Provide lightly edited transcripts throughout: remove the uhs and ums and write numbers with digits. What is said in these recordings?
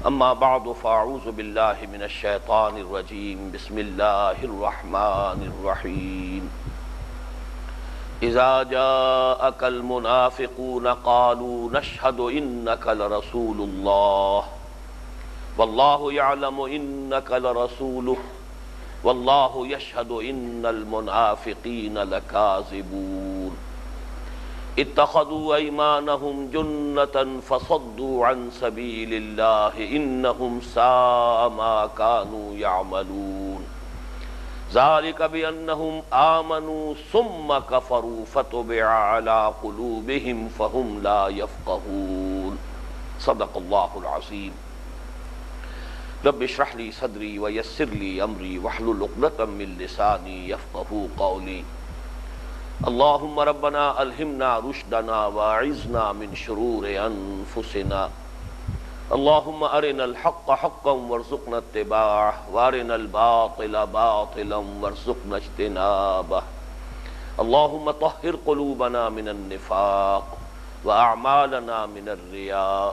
اما بعد فاعوذ باللہ من الشیطان الرجیم بسم اللہ الرحمن الرحیم اذا جاءك المنافقون قالوا نشهد انك لرسول الله والله يعلم انك لرسوله والله يشهد ان المنافقين لكاذبون اتخذوا ايمانهم جنة فصدوا عن سبيل الله انهم ساء ما كانوا يعملون ذلك بانهم آمنوا ثم كفروا فتبع على قلوبهم فهم لا يفقهون صدق الله العظيم رب اشرح لي صدري ويسر لي امري واحلل عقدة من لساني يفقهوا قولي اللهم ربنا الہمنا رشدنا واعذنا من شرور انفسنا اللهم ارنا الحق حقا وارزقنا اتباعه وارنا الباطل باطلا وارزقنا اجتنابه اللهم طهر قلوبنا من النفاق واعمالنا من الرياء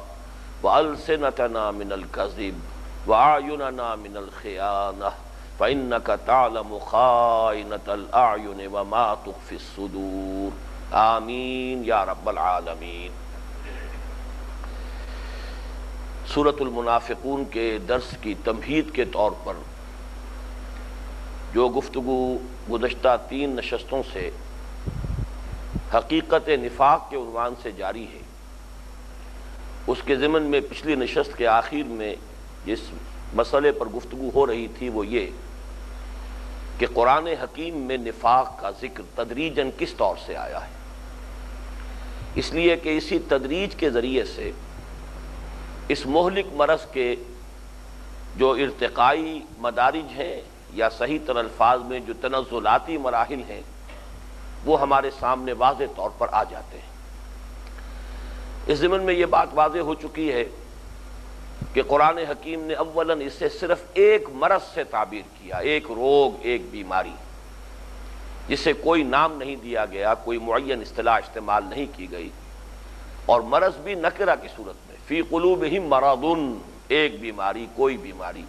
والسنتنا من الكذب واعیننا من الخیانة فإنك تعلم خائنة الأعين وما تخفي الصدور آمین یا رب العالمین۔ سورۃ المنافقون کے درس کی تمہید کے طور پر جو گفتگو گزشتہ 3 نشستوں سے حقیقت نفاق کے عنوان سے جاری ہے، اس کے ضمن میں پچھلی نشست کے آخر میں جس مسئلے پر گفتگو ہو رہی تھی وہ یہ کہ قرآن حکیم میں نفاق کا ذکر تدریجاً کس طور سے آیا ہے، اس لیے کہ اسی تدریج کے ذریعے سے اس مہلک مرض کے جو ارتقائی مدارج ہیں یا صحیح تر الفاظ میں جو تنزلاتی مراحل ہیں وہ ہمارے سامنے واضح طور پر آ جاتے ہیں۔ اس ضمن میں یہ بات واضح ہو چکی ہے کہ قرآن حکیم نے اولاً اسے صرف ایک مرض سے تعبیر کیا، ایک روگ، ایک بیماری، جسے کوئی نام نہیں دیا گیا، کوئی معین اصطلاح استعمال نہیں کی گئی، اور مرض بھی نکرہ کی صورت میں، فی قلوبہم مرض، ایک بیماری، کوئی بیماری۔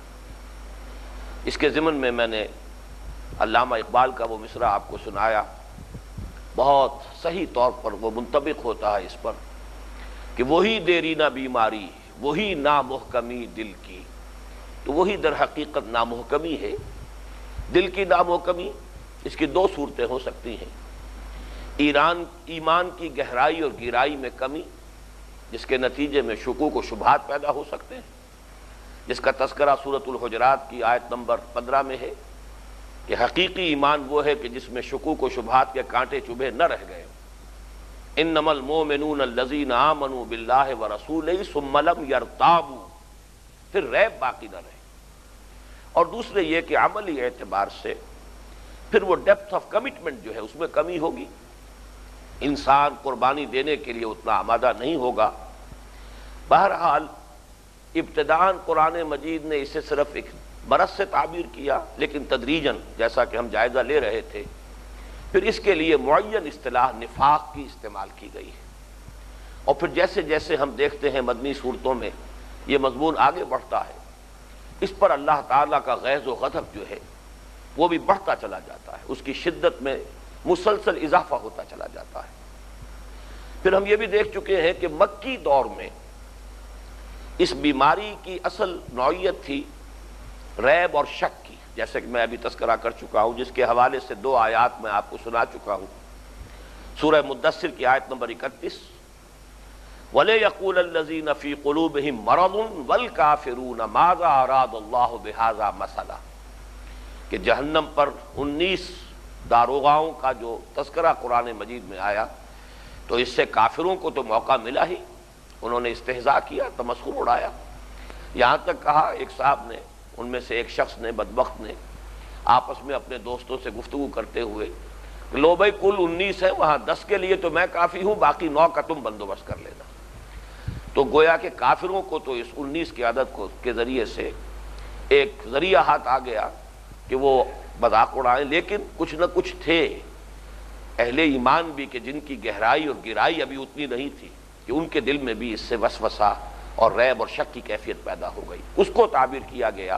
اس کے ضمن میں نے علامہ اقبال کا وہ مصرع آپ کو سنایا، بہت صحیح طور پر وہ منطبق ہوتا ہے اس پر کہ وہی دیرینہ بیماری، وہی نامحکمی دل کی۔ تو وہی در حقیقت نامحکمی ہے، دل کی نامحکمی۔ اس کی 2 صورتیں ہو سکتی ہیں، ایمان کی گہرائی اور گہرائی میں کمی، جس کے نتیجے میں شکوک و شبہات پیدا ہو سکتے ہیں، جس کا تذکرہ سورۃ الحجرات کی آیت نمبر 15 میں ہے کہ حقیقی ایمان وہ ہے کہ جس میں شکوک و شبہات کے کانٹے چبھے نہ رہ گئے۔ انما المؤمنون الذین آمنوا باللہ ورسولہ ثم لم یرتابوا، پھر ریب باقی نہ رہے۔ اور دوسرے یہ کہ عملی اعتبار سے پھر وہ ڈیپتھ آف کمٹمنٹ جو ہے اس میں کمی ہوگی، انسان قربانی دینے کے لیے اتنا آمادہ نہیں ہوگا۔ بہرحال ابتداءً قرآن مجید نے اسے صرف ایک مرض سے تعبیر کیا، لیکن تدریجاً جیسا کہ ہم جائزہ لے رہے تھے پھر اس کے لیے معین اصطلاح نفاق کی استعمال کی گئی ہے، اور پھر جیسے جیسے ہم دیکھتے ہیں مدنی صورتوں میں یہ مضمون آگے بڑھتا ہے، اس پر اللہ تعالیٰ کا غیظ و غضب جو ہے وہ بھی بڑھتا چلا جاتا ہے، اس کی شدت میں مسلسل اضافہ ہوتا چلا جاتا ہے۔ پھر ہم یہ بھی دیکھ چکے ہیں کہ مکی دور میں اس بیماری کی اصل نوعیت تھی ریب اور شک کی، جیسے کہ میں ابھی تذکرہ کر چکا ہوں، جس کے حوالے سے 2 آیات میں آپ کو سنا چکا ہوں۔ سورہ مدثر کی آیت نمبر 31، وَلَيَقُولَ الَّذِينَ فِي قُلُوبِهِم مَّرَضٌ وَالْكَافِرُونَ مَاذَا أَرَادَ اللَّهُ بِهَذَا مَثَلًا، کہ جہنم پر 19 داروغاؤں کا جو تذکرہ قرآن مجید میں آیا تو اس سے کافروں کو تو موقع ملا ہی، انہوں نے استہزاء کیا، تمسخر اڑایا، یہاں تک کہا ایک صاحب نے، ان میں سے ایک شخص نے، بدبخت نے، آپس میں اپنے دوستوں سے گفتگو کرتے ہوئے لو بھائی کل 19 ہیں، وہاں 10 کے لیے تو میں کافی ہوں، باقی 9 کا تم بندوبست کر لینا۔ تو گویا کہ کافروں کو تو اس 19 کی عدد کے ذریعے سے ایک ذریعہ ہاتھ آ گیا کہ وہ مذاق اڑائیں، لیکن کچھ نہ کچھ تھے اہل ایمان بھی کہ جن کی گہرائی اور گہرائی ابھی اتنی نہیں تھی کہ ان کے دل میں بھی اس سے وسوسہ اور ریب اور شک کی کیفیت پیدا ہو گئی. اس کو تعبیر کیا گیا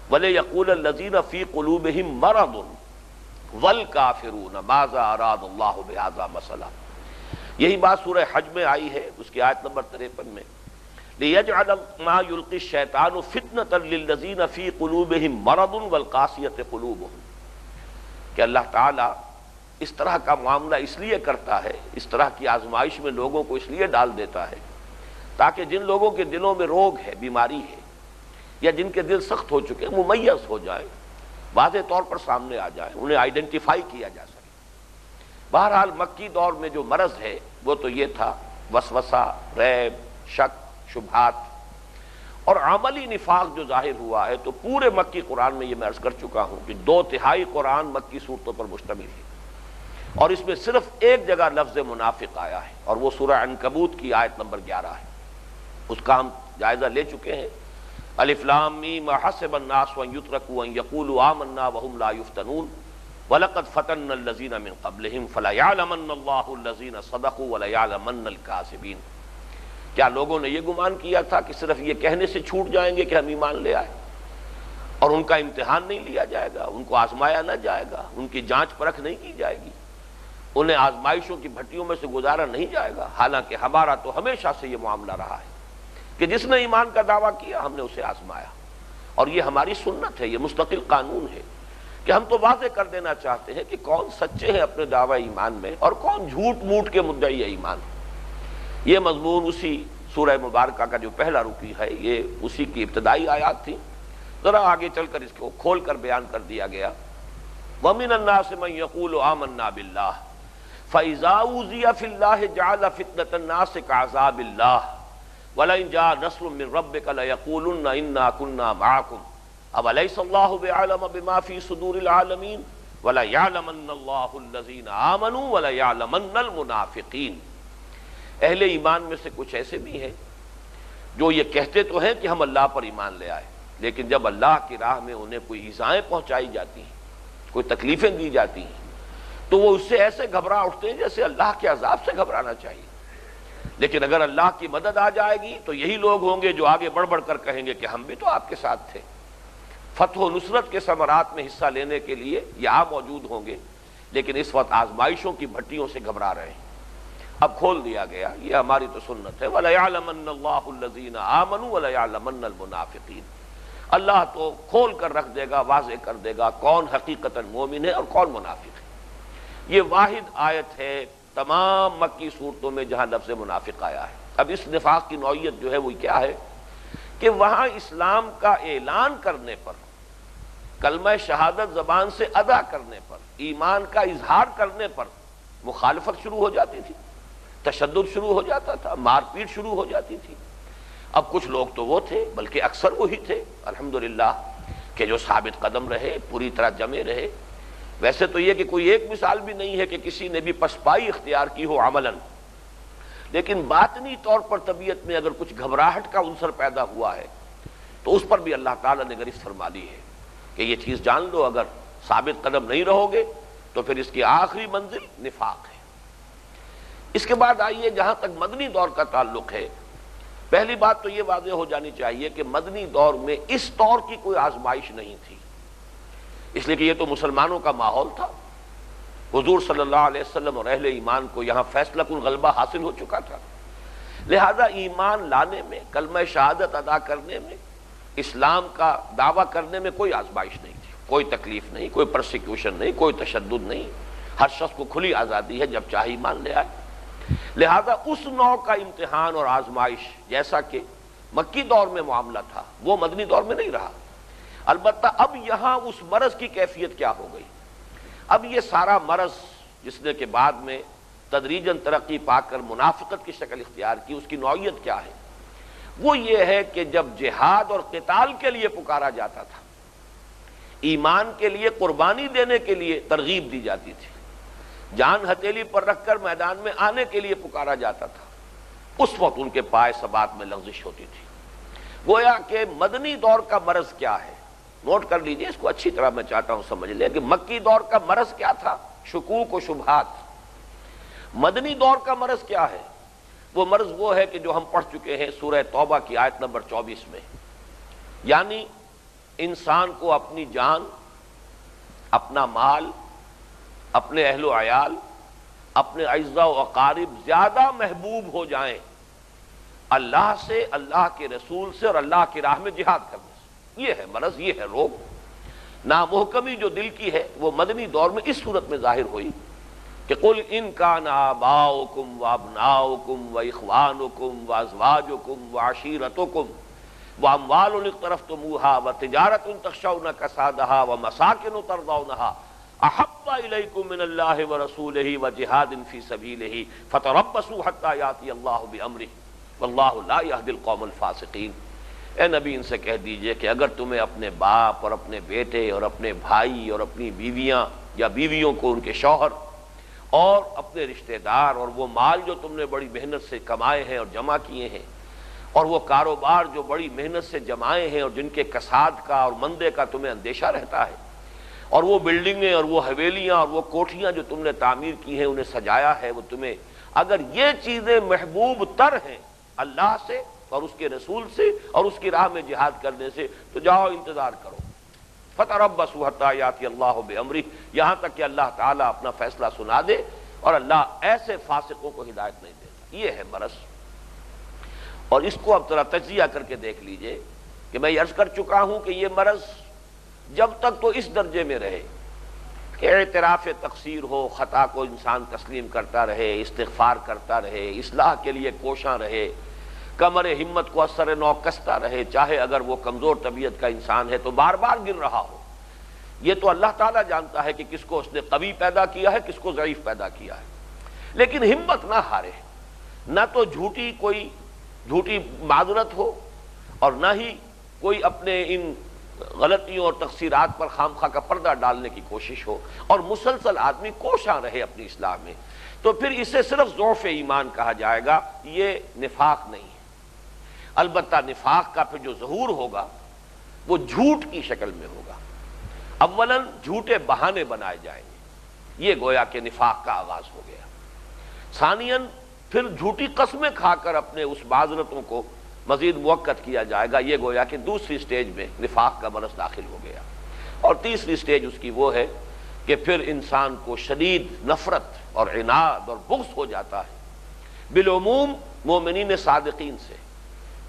وَلَيَقُولَ الَّذِينَ فِي قُلُوبِهِم مَّرَضٌ وَالْكَافِرُونَ مَاذَا أَرَادَ اللَّهُ بِهَذَا مَثَلًا. یہی بات سورہ حج میں آئی ہے، اس کی آیت نمبر 53 میں لِيَجْعَلَ مَا يُلْقِي الشَّيْطَانُ فِتْنَةً لِّلَّذِينَ فِي قُلُوبِهِم مَّرَضٌ وَالْقَاسِيَةِ قُلُوبُهُم، کہ اللہ تعالیٰ اس طرح کا معاملہ اس لیے کرتا ہے، اس طرح کی آزمائش میں لوگوں کو اس لیے ڈال دیتا ہے تاکہ جن لوگوں کے دلوں میں روگ ہے، بیماری ہے، یا جن کے دل سخت ہو چکے ممیز ہو جائیں، واضح طور پر سامنے آ جائیں، انہیں آئیڈینٹیفائی کیا جا سکے. بہرحال مکی دور میں جو مرض ہے وہ تو یہ تھا، وسوسہ، ریب، شک، شبہات، اور عملی نفاق جو ظاہر ہوا ہے. تو پورے مکی قرآن میں یہ میں عرض کر چکا ہوں کہ 2/3 قرآن مکی صورتوں پر مشتمل ہے، اور اس میں صرف ایک جگہ لفظ منافق آیا ہے، اور وہ سورہ عنکبوت کی آیت نمبر 11 ہے. اس کا ہم جائزہ لے چکے ہیں. الف لام میم حسب الناس ان یترکوا ان یقولوا آمنا وهم لا یفتنون وَلَقَدْ فَتَنَّا الَّذِينَ مِن قَبْلِهِمْ فَلَيَعْلَمَنَّ اللَّهُ الَّذِينَ صَدَقُوا وَلَيَعْلَمَنَّ الْكَاذِبِينَ. کیا لوگوں نے یہ گمان کیا تھا کہ صرف یہ کہنے سے چھوٹ جائیں گے کہ ہم ایمان لے آئے، اور ان کا امتحان نہیں لیا جائے گا، ان کو آزمایا نہ جائے گا، ان کی جانچ پرکھ نہیں کی جائے گی، انہیں آزمائشوں کی بھٹیوں میں سے گزارا نہیں جائے گا؟ حالانکہ ہمارا تو ہمیشہ سے یہ معاملہ رہا ہے کہ جس نے ایمان کا دعویٰ کیا ہم نے اسے آزمایا، اور یہ ہماری سنت ہے، یہ مستقل قانون ہے کہ ہم تو واضح کر دینا چاہتے ہیں کہ کون سچے ہیں اپنے دعوی ایمان میں اور کون جھوٹ موٹ کے مدعی ایمان. یہ مضمون اسی سورہ مبارکہ کا جو پہلا رکوع ہے یہ اسی کی ابتدائی آیات تھی. ذرا آگے چل کر اس کو کھول کر بیان کر دیا گیا. وَمِنَ النَّاسِ مَن يَقُولُ آمَنَّا بِاللَّهِ فَإِذَا أُوذِيَ فِي اللَّهِ جَعَلَ فِتْنَةَ النَّاسِ كَعَذَابِ اللَّهِ وَلَئِن جَاءَ نَصْرٌ مِّن رَّبِّكَ لَيَقُولُنَّ إِنَّا كُنَّا مَعَكُمْ أَوَلَيْسَ اللَّهُ بِأَعْلَمَ بِمَا فِي صُدُورِ الْعَالَمِينَ وَلَيَعْلَمَنَّ اللَّهُ الَّذِينَ آمَنُوا وَلَيَعْلَمَنَّ الْمُنَافِقِينَ. اہل ایمان میں سے کچھ ایسے بھی ہیں جو یہ کہتے تو ہیں کہ ہم اللہ پر ایمان لے آئے، لیکن جب اللہ کی راہ میں انہیں کوئی ایذائیں پہنچائی جاتی ہیں، کوئی تکلیفیں دی جاتی ہیں، تو وہ اس سے ایسے گھبرا اٹھتے ہیں جیسے اللہ کے عذاب سے گھبرانا چاہیے. لیکن اگر اللہ کی مدد آ جائے گی تو یہی لوگ ہوں گے جو آگے بڑھ بڑھ کر کہیں گے کہ ہم بھی تو آپ کے ساتھ تھے. فتح و نصرت کے ثمرات میں حصہ لینے کے لیے یہاں موجود ہوں گے، لیکن اس وقت آزمائشوں کی بھٹیوں سے گھبرا رہے ہیں. اب کھول دیا گیا، یہ ہماری تو سنت ہے. وَلَيَعْلَمَنَّ اللَّهُ الَّذِينَ آمَنُوا وَلَيَعْلَمَنَّ الْمُنَافِقِينَ. اللہ تو کھول کر رکھ دے گا، واضح کر دے گا کون حقیقتاً مومن ہے اور کون منافق ہے. یہ واحد آیت ہے تمام مکی صورتوں میں جہاں لفظ منافق آیا ہے. اب اس نفاق کی نوعیت جو ہے وہ کیا ہے کہ وہاں اسلام کا اعلان کرنے پر، کلمہ شہادت زبان سے ادا کرنے پر، ایمان کا اظہار کرنے پر مخالفت شروع ہو جاتی تھی، تشدد شروع ہو جاتا تھا، مار پیٹ شروع ہو جاتی تھی. اب کچھ لوگ تو وہ تھے، بلکہ اکثر وہی تھے الحمدللہ کہ جو ثابت قدم رہے، پوری طرح جمے رہے. ویسے تو یہ کہ کوئی ایک مثال بھی نہیں ہے کہ کسی نے بھی پسپائی اختیار کی ہو عملاً، لیکن باطنی طور پر طبیعت میں اگر کچھ گھبراہٹ کا عنصر پیدا ہوا ہے تو اس پر بھی اللہ تعالیٰ نے گرفت فرما لی ہے کہ یہ چیز جان لو، اگر ثابت قدم نہیں رہو گے تو پھر اس کی آخری منزل نفاق ہے. اس کے بعد آئیے جہاں تک مدنی دور کا تعلق ہے، پہلی بات تو یہ واضح ہو جانی چاہیے کہ مدنی دور میں اس طور کی کوئی آزمائش نہیں تھی، اس لیے کہ یہ تو مسلمانوں کا ماحول تھا. حضور صلی اللہ علیہ وسلم اور اہل ایمان کو یہاں فیصلہ کن غلبہ حاصل ہو چکا تھا. لہذا ایمان لانے میں، کلمہ شہادت ادا کرنے میں، اسلام کا دعویٰ کرنے میں کوئی آزمائش نہیں تھی، کوئی تکلیف نہیں، کوئی پرسیکیوشن نہیں، کوئی تشدد نہیں. ہر شخص کو کھلی آزادی ہے جب چاہے ایمان لے آئے. لہذا اس نوع کا امتحان اور آزمائش جیسا کہ مکی دور میں معاملہ تھا وہ مدنی دور میں نہیں رہا. البتہ اب یہاں اس مرض کی کیفیت کیا ہو گئی؟ اب یہ سارا مرض جس نے کہ بعد میں تدریجاً ترقی پا کر منافقت کی شکل اختیار کی، اس کی نوعیت کیا ہے؟ وہ یہ ہے کہ جب جہاد اور قتال کے لیے پکارا جاتا تھا، ایمان کے لیے قربانی دینے کے لیے ترغیب دی جاتی تھی، جان ہتھیلی پر رکھ کر میدان میں آنے کے لیے پکارا جاتا تھا، اس وقت ان کے پائے ثبات میں لغزش ہوتی تھی. گویا کہ مدنی دور کا مرض کیا ہے، نوٹ کر لیجئے اس کو اچھی طرح، میں چاہتا ہوں سمجھ لیں کہ مکی دور کا مرض کیا تھا؟ شکوک و شبہات. مدنی دور کا مرض کیا ہے؟ وہ مرض وہ ہے کہ جو ہم پڑھ چکے ہیں سورہ توبہ کی آیت نمبر 24 میں، یعنی انسان کو اپنی جان، اپنا مال، اپنے اہل و عیال، اپنے اعزاء و اقارب زیادہ محبوب ہو جائیں اللہ سے، اللہ کے رسول سے اور اللہ کی راہ میں جہاد کرنے سے۔ یہ ہے مرض، یہ ہے روگ۔ نامحکمی جو دل کی ہے وہ مدنی دور میں اس صورت میں ظاہر ہوئی کہ قل ان کان آباؤکم وابناؤکم واخوانکم وازواجکم وعشیرتکم واموال اقترفتموها وتجارۃ تخشون کسادها ومساکن ترضونها احب الیکم من اللہ ورسولہ وجہاد فی سبیلہ فتربصوا حتی یاتی اللہ بامرہ واللہ لا یہدی القوم الفاسقین۔ اے نبی ان سے کہہ دیجئے کہ اگر تمہیں اپنے باپ اور اپنے بیٹے اور اپنے بھائی اور اپنی بیویاں یا بیویوں کو ان کے شوہر اور اپنے رشتہ دار اور وہ مال جو تم نے بڑی محنت سے کمائے ہیں اور جمع کیے ہیں اور وہ کاروبار جو بڑی محنت سے جمائے ہیں اور جن کے کساد کا اور مندے کا تمہیں اندیشہ رہتا ہے، اور وہ بلڈنگیں اور وہ حویلیاں اور وہ کوٹھیاں جو تم نے تعمیر کی ہیں، انہیں سجایا ہے، وہ تمہیں اگر یہ چیزیں محبوب تر ہیں اللہ سے اور اس کے رسول سے اور اس کی راہ میں جہاد کرنے سے، تو جاؤ انتظار کرو۔ فتربصوا حتی یاتی اللہ بامرہ، یہاں تک کہ اللہ تعالیٰ اپنا فیصلہ سنا دے، اور اللہ ایسے فاسقوں کو ہدایت نہیں دیتا۔ یہ ہے مرض، اور اس کو اب ذرا تجزیہ کر کے دیکھ لیجئے کہ میں عرض کر چکا ہوں کہ یہ مرض جب تک تو اس درجے میں رہے کہ اعتراف تقصیر ہو، خطا کو انسان تسلیم کرتا رہے، استغفار کرتا رہے، اصلاح کے لیے کوشاں رہے، کمر ہمت کو اثر نو کستا رہے، چاہے اگر وہ کمزور طبیعت کا انسان ہے تو بار بار گر رہا ہو، یہ تو اللہ تعالیٰ جانتا ہے کہ کس کو اس نے قوی پیدا کیا ہے، کس کو ضعیف پیدا کیا ہے، لیکن ہمت نہ ہارے، نہ تو جھوٹی معذرت ہو اور نہ ہی کوئی اپنے ان غلطیوں اور تقصیرات پر خامخواہ کا پردہ ڈالنے کی کوشش ہو، اور مسلسل آدمی کوشاں رہے اپنی اصلاح میں، تو پھر اسے صرف ضعف ایمان کہا جائے گا، یہ نفاق نہیں ہے۔ البتہ نفاق کا پھر جو ظہور ہوگا وہ جھوٹ کی شکل میں ہوگا۔ اولاً جھوٹے بہانے بنائے جائیں گے، یہ گویا کہ نفاق کا آغاز ہو گیا۔ ثانیاً پھر جھوٹی قسمیں کھا کر اپنے اس معذرتوں کو مزید موقت کیا جائے گا، یہ گویا کہ دوسری سٹیج میں نفاق کا مرض داخل ہو گیا۔ اور تیسری سٹیج اس کی وہ ہے کہ پھر انسان کو شدید نفرت اور عناد اور بغض ہو جاتا ہے بالعموم مومنین صادقین سے،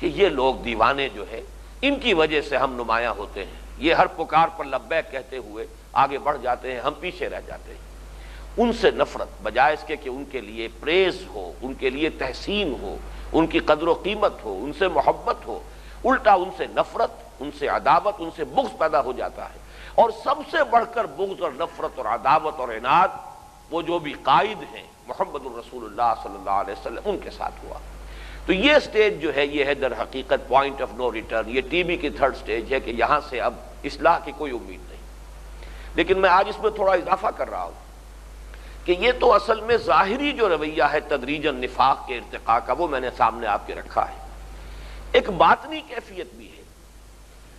کہ یہ لوگ دیوانے جو ہیں ان کی وجہ سے ہم نمایاں ہوتے ہیں، یہ ہر پکار پر لبیک کہتے ہوئے آگے بڑھ جاتے ہیں، ہم پیچھے رہ جاتے ہیں۔ ان سے نفرت بجائے اس کے کہ ان کے لیے پریز ہو، ان کے لیے تحسین ہو، ان کی قدر و قیمت ہو، ان سے محبت ہو، الٹا ان سے نفرت، ان سے عداوت، ان سے بغض پیدا ہو جاتا ہے۔ اور سب سے بڑھ کر بغض اور نفرت اور عداوت اور عناد وہ جو بھی قائد ہیں محمد الرسول اللہ صلی اللہ علیہ وسلم، ان کے ساتھ ہوا۔ تو یہ سٹیج جو ہے یہ ہے در حقیقت پوائنٹ آف نو ریٹرن، یہ ٹی بی کی تھرڈ سٹیج ہے کہ یہاں سے اب اصلاح کی کوئی امید نہیں۔ لیکن میں آج اس میں تھوڑا اضافہ کر رہا ہوں کہ یہ تو اصل میں ظاہری جو رویہ ہے تدریجاً نفاق کے ارتقاء کا، وہ میں نے سامنے آپ کے رکھا ہے۔ ایک باطنی کیفیت بھی ہے۔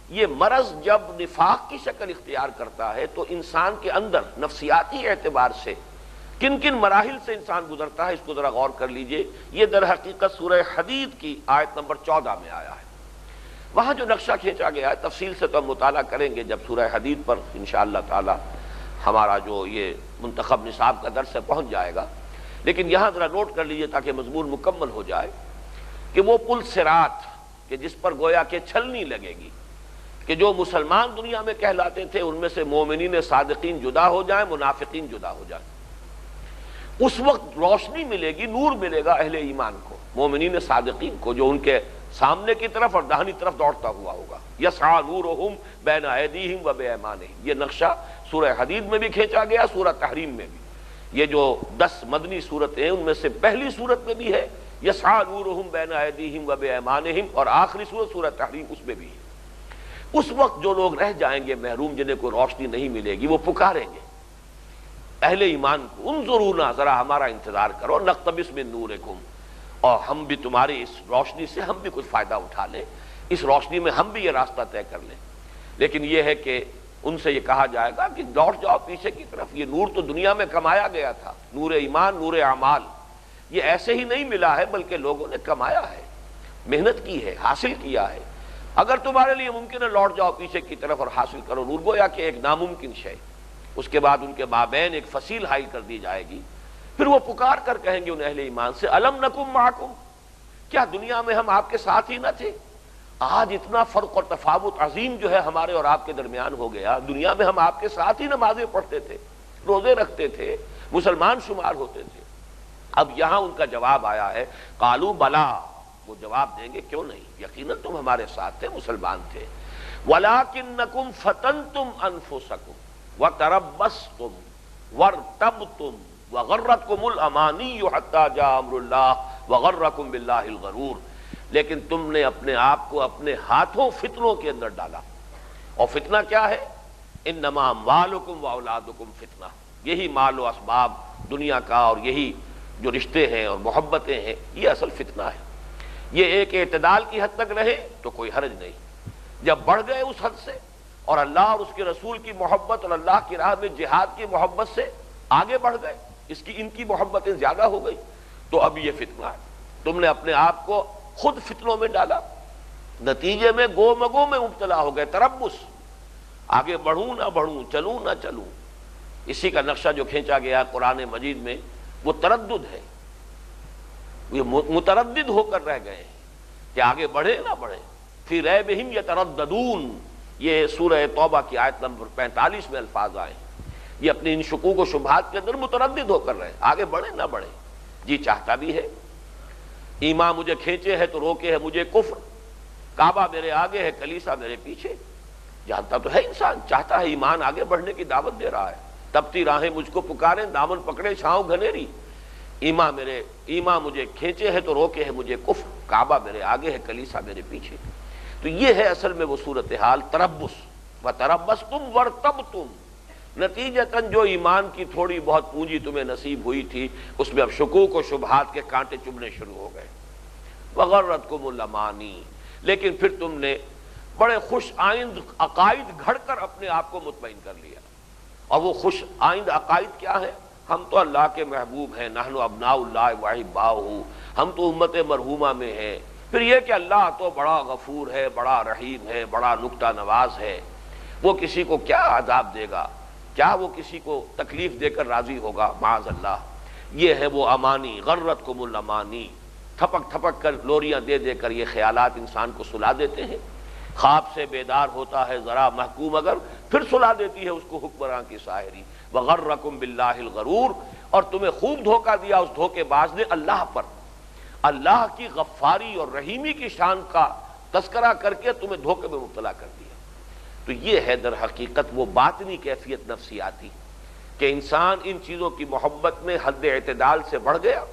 یہ مرض جب نفاق کی شکل اختیار کرتا ہے تو انسان کے اندر نفسیاتی اعتبار سے کن کن مراحل سے انسان گزرتا ہے، اس کو ذرا غور کر لیجئے۔ یہ در حقیقت سورہ حدید کی آیت نمبر 14 میں آیا ہے۔ وہاں جو نقشہ کھینچا گیا ہے تفصیل سے تو ہم مطالعہ کریں گے جب سورہ حدید پر انشاءاللہ تعالی ہمارا جو یہ منتخب نصاب کا درس پہنچ جائے گا، لیکن یہاں ذرا نوٹ کر لیجئے تاکہ مضمون مکمل ہو جائے کہ وہ پل صراط کہ جس پر گویا کہ چھلنی لگے گی، کہ جو مسلمان دنیا میں کہلاتے تھے ان میں سے مومنین صادقین جدا ہو جائیں، منافقین جدا ہو جائیں، اس وقت روشنی ملے گی، نور ملے گا اہل ایمان کو، مومنین صادقین کو، جو ان کے سامنے کی طرف اور داہنی طرف دوڑتا ہوا ہوگا۔ یسعی نورہم بین ایدیہم و بایمانہم، یہ نقشہ سورہ حدید میں بھی کھینچا گیا، سورہ تحریم میں بھی۔ یہ جو 10 مدنی صورتیں ان میں سے پہلی صورت میں بھی ہے یسعی نورہم بین ایدیہم و بایمانہم، اور آخری صورت سورہ تحریم اس میں بھی ہے۔ اس وقت جو لوگ رہ جائیں گے محروم، جنہیں کوئی روشنی نہیں ملے گی، وہ پکاریں گے اہل ایمان کو، انظرونا، ذرا ہمارا انتظار کرو، نقتبس من نورکم، اور ہم بھی تمہاری اس روشنی سے ہم بھی کچھ فائدہ اٹھا لیں، اس روشنی میں ہم بھی یہ راستہ طے کر لیں۔ لیکن یہ ہے کہ ان سے یہ کہا جائے گا کہ لوٹ جاؤ پیچھے کی طرف، یہ نور تو دنیا میں کمایا گیا تھا، نور ایمان، نور اعمال، یہ ایسے ہی نہیں ملا ہے بلکہ لوگوں نے کمایا ہے، محنت کی ہے، حاصل کیا ہے۔ اگر تمہارے لیے ممکن ہے لوٹ جاؤ پیچھے کی طرف اور حاصل کرو نور، گویا کہ ایک ناممکن شے۔ اس کے بعد ان کے مابین ایک فصیل حائل کر دی جائے گی، پھر وہ پکار کر کہیں گے ان اہل ایمان سے الم نکم معکم، کیا دنیا میں ہم آپ کے ساتھ ہی نہ تھے؟ آج اتنا فرق اور تفاوت عظیم جو ہے ہمارے اور آپ کے درمیان ہو گیا۔ دنیا میں ہم آپ کے ساتھ ہی نمازیں پڑھتے تھے، روزے رکھتے تھے، مسلمان شمار ہوتے تھے۔ اب یہاں ان کا جواب آیا ہے قالوا بلا، وہ جواب دیں گے کیوں نہیں، یقیناً تم ہمارے ساتھ تھے، مسلمان تھے۔ ولکنکم فتنتم انفسکم وتربصتم وارتبتم وغرتکم الامانی حتی جاء امر اللہ وغرکم باللہ الغرور، لیکن تم نے اپنے آپ کو اپنے ہاتھوں فتنوں کے اندر ڈالا۔ اور فتنہ کیا ہے؟ انما اموالکم واولادکم فتنہ، یہی مال و اسباب دنیا کا اور یہی جو رشتے ہیں اور محبتیں ہیں، یہ اصل فتنہ ہے۔ یہ ایک اعتدال کی حد تک رہے تو کوئی حرج نہیں، جب بڑھ گئے اس حد سے اور اللہ اور اس کے رسول کی محبت اور اللہ کی راہ میں جہاد کی محبت سے آگے بڑھ گئے، ان کی محبتیں زیادہ ہو گئی، تو اب یہ فتنہ ہے۔ تم نے اپنے آپ کو خود فتنوں میں ڈالا، نتیجے میں گو مگو میں مبتلا ہو گئے، تربص، آگے بڑھوں نہ بڑھوں، چلوں نہ چلوں۔ اسی کا نقشہ جو کھینچا گیا قرآن مجید میں وہ تردد ہے، یہ متردد ہو کر رہ گئے کہ آگے بڑھے نہ بڑھے۔ فی ریبہم یترددون، یہ سورہ توبہ کی آیت نمبر 45 میں الفاظ آئے ہیں۔ یہ اپنی ان شکوک و شبہات کے اندر متردد ہو کر رہے، آگے بڑھے نہ بڑھے۔ جی چاہتا بھی ہے، ایمان مجھے کھینچے ہے تو روکے ہے مجھے کفر، کعبہ میرے آگے ہے کلیسا میرے پیچھے، جانتا تو ہے انسان، چاہتا ہے ایمان آگے بڑھنے کی دعوت دے رہا ہے، تپتی راہیں مجھ کو پکاریں، دامن پکڑے چھاؤں گھنیری، ایمان مجھے کھینچے ہے تو روکے ہے مجھے کفر، کعبہ میرے آگے ہے کلیسا میرے پیچھے۔ تو یہ ہے اصل میں وہ صورتحال، تربص وتربصتم وارتبتم، نتیجتاً جو ایمان کی تھوڑی بہت پونجی تمہیں نصیب ہوئی تھی اس میں اب شکوک و شبہات کے کانٹے چبھنے شروع ہو گئے۔ وغرتکم الامانی، لیکن پھر تم نے بڑے خوش آئند عقائد گھڑ کر اپنے آپ کو مطمئن کر لیا۔ اور وہ خوش آئند عقائد کیا ہے؟ ہم تو اللہ کے محبوب ہیں، نحن ابناء اللہ واحباؤہ، ہم تو امت مرحومہ میں ہیں۔ پھر یہ کہ اللہ تو بڑا غفور ہے، بڑا رحیم ہے، بڑا نکتہ نواز ہے، وہ کسی کو کیا عذاب دے گا، کیا وہ کسی کو تکلیف دے کر راضی ہوگا، معاذ اللہ۔ یہ ہے وہ امانی، غرتکم الامانی، تھپک تھپک کر لوریاں دے دے کر یہ خیالات انسان کو سلا دیتے ہیں۔ خواب سے بیدار ہوتا ہے ذرا محکوم اگر، پھر سلا دیتی ہے اس کو حکمراں کی ساحری۔ وغرکم باللہ الغرور، اور تمہیں خوب دھوکہ دیا اس دھوکے باز نے اللہ پر، اللہ کی غفاری اور رحیمی کی شان کا تذکرہ کر کے تمہیں دھوکے میں مبتلا کر دیا۔ تو یہ ہے در حقیقت وہ باطنی کیفیت نفسیاتی کہ انسان ان چیزوں کی محبت میں حد اعتدال سے بڑھ گیا،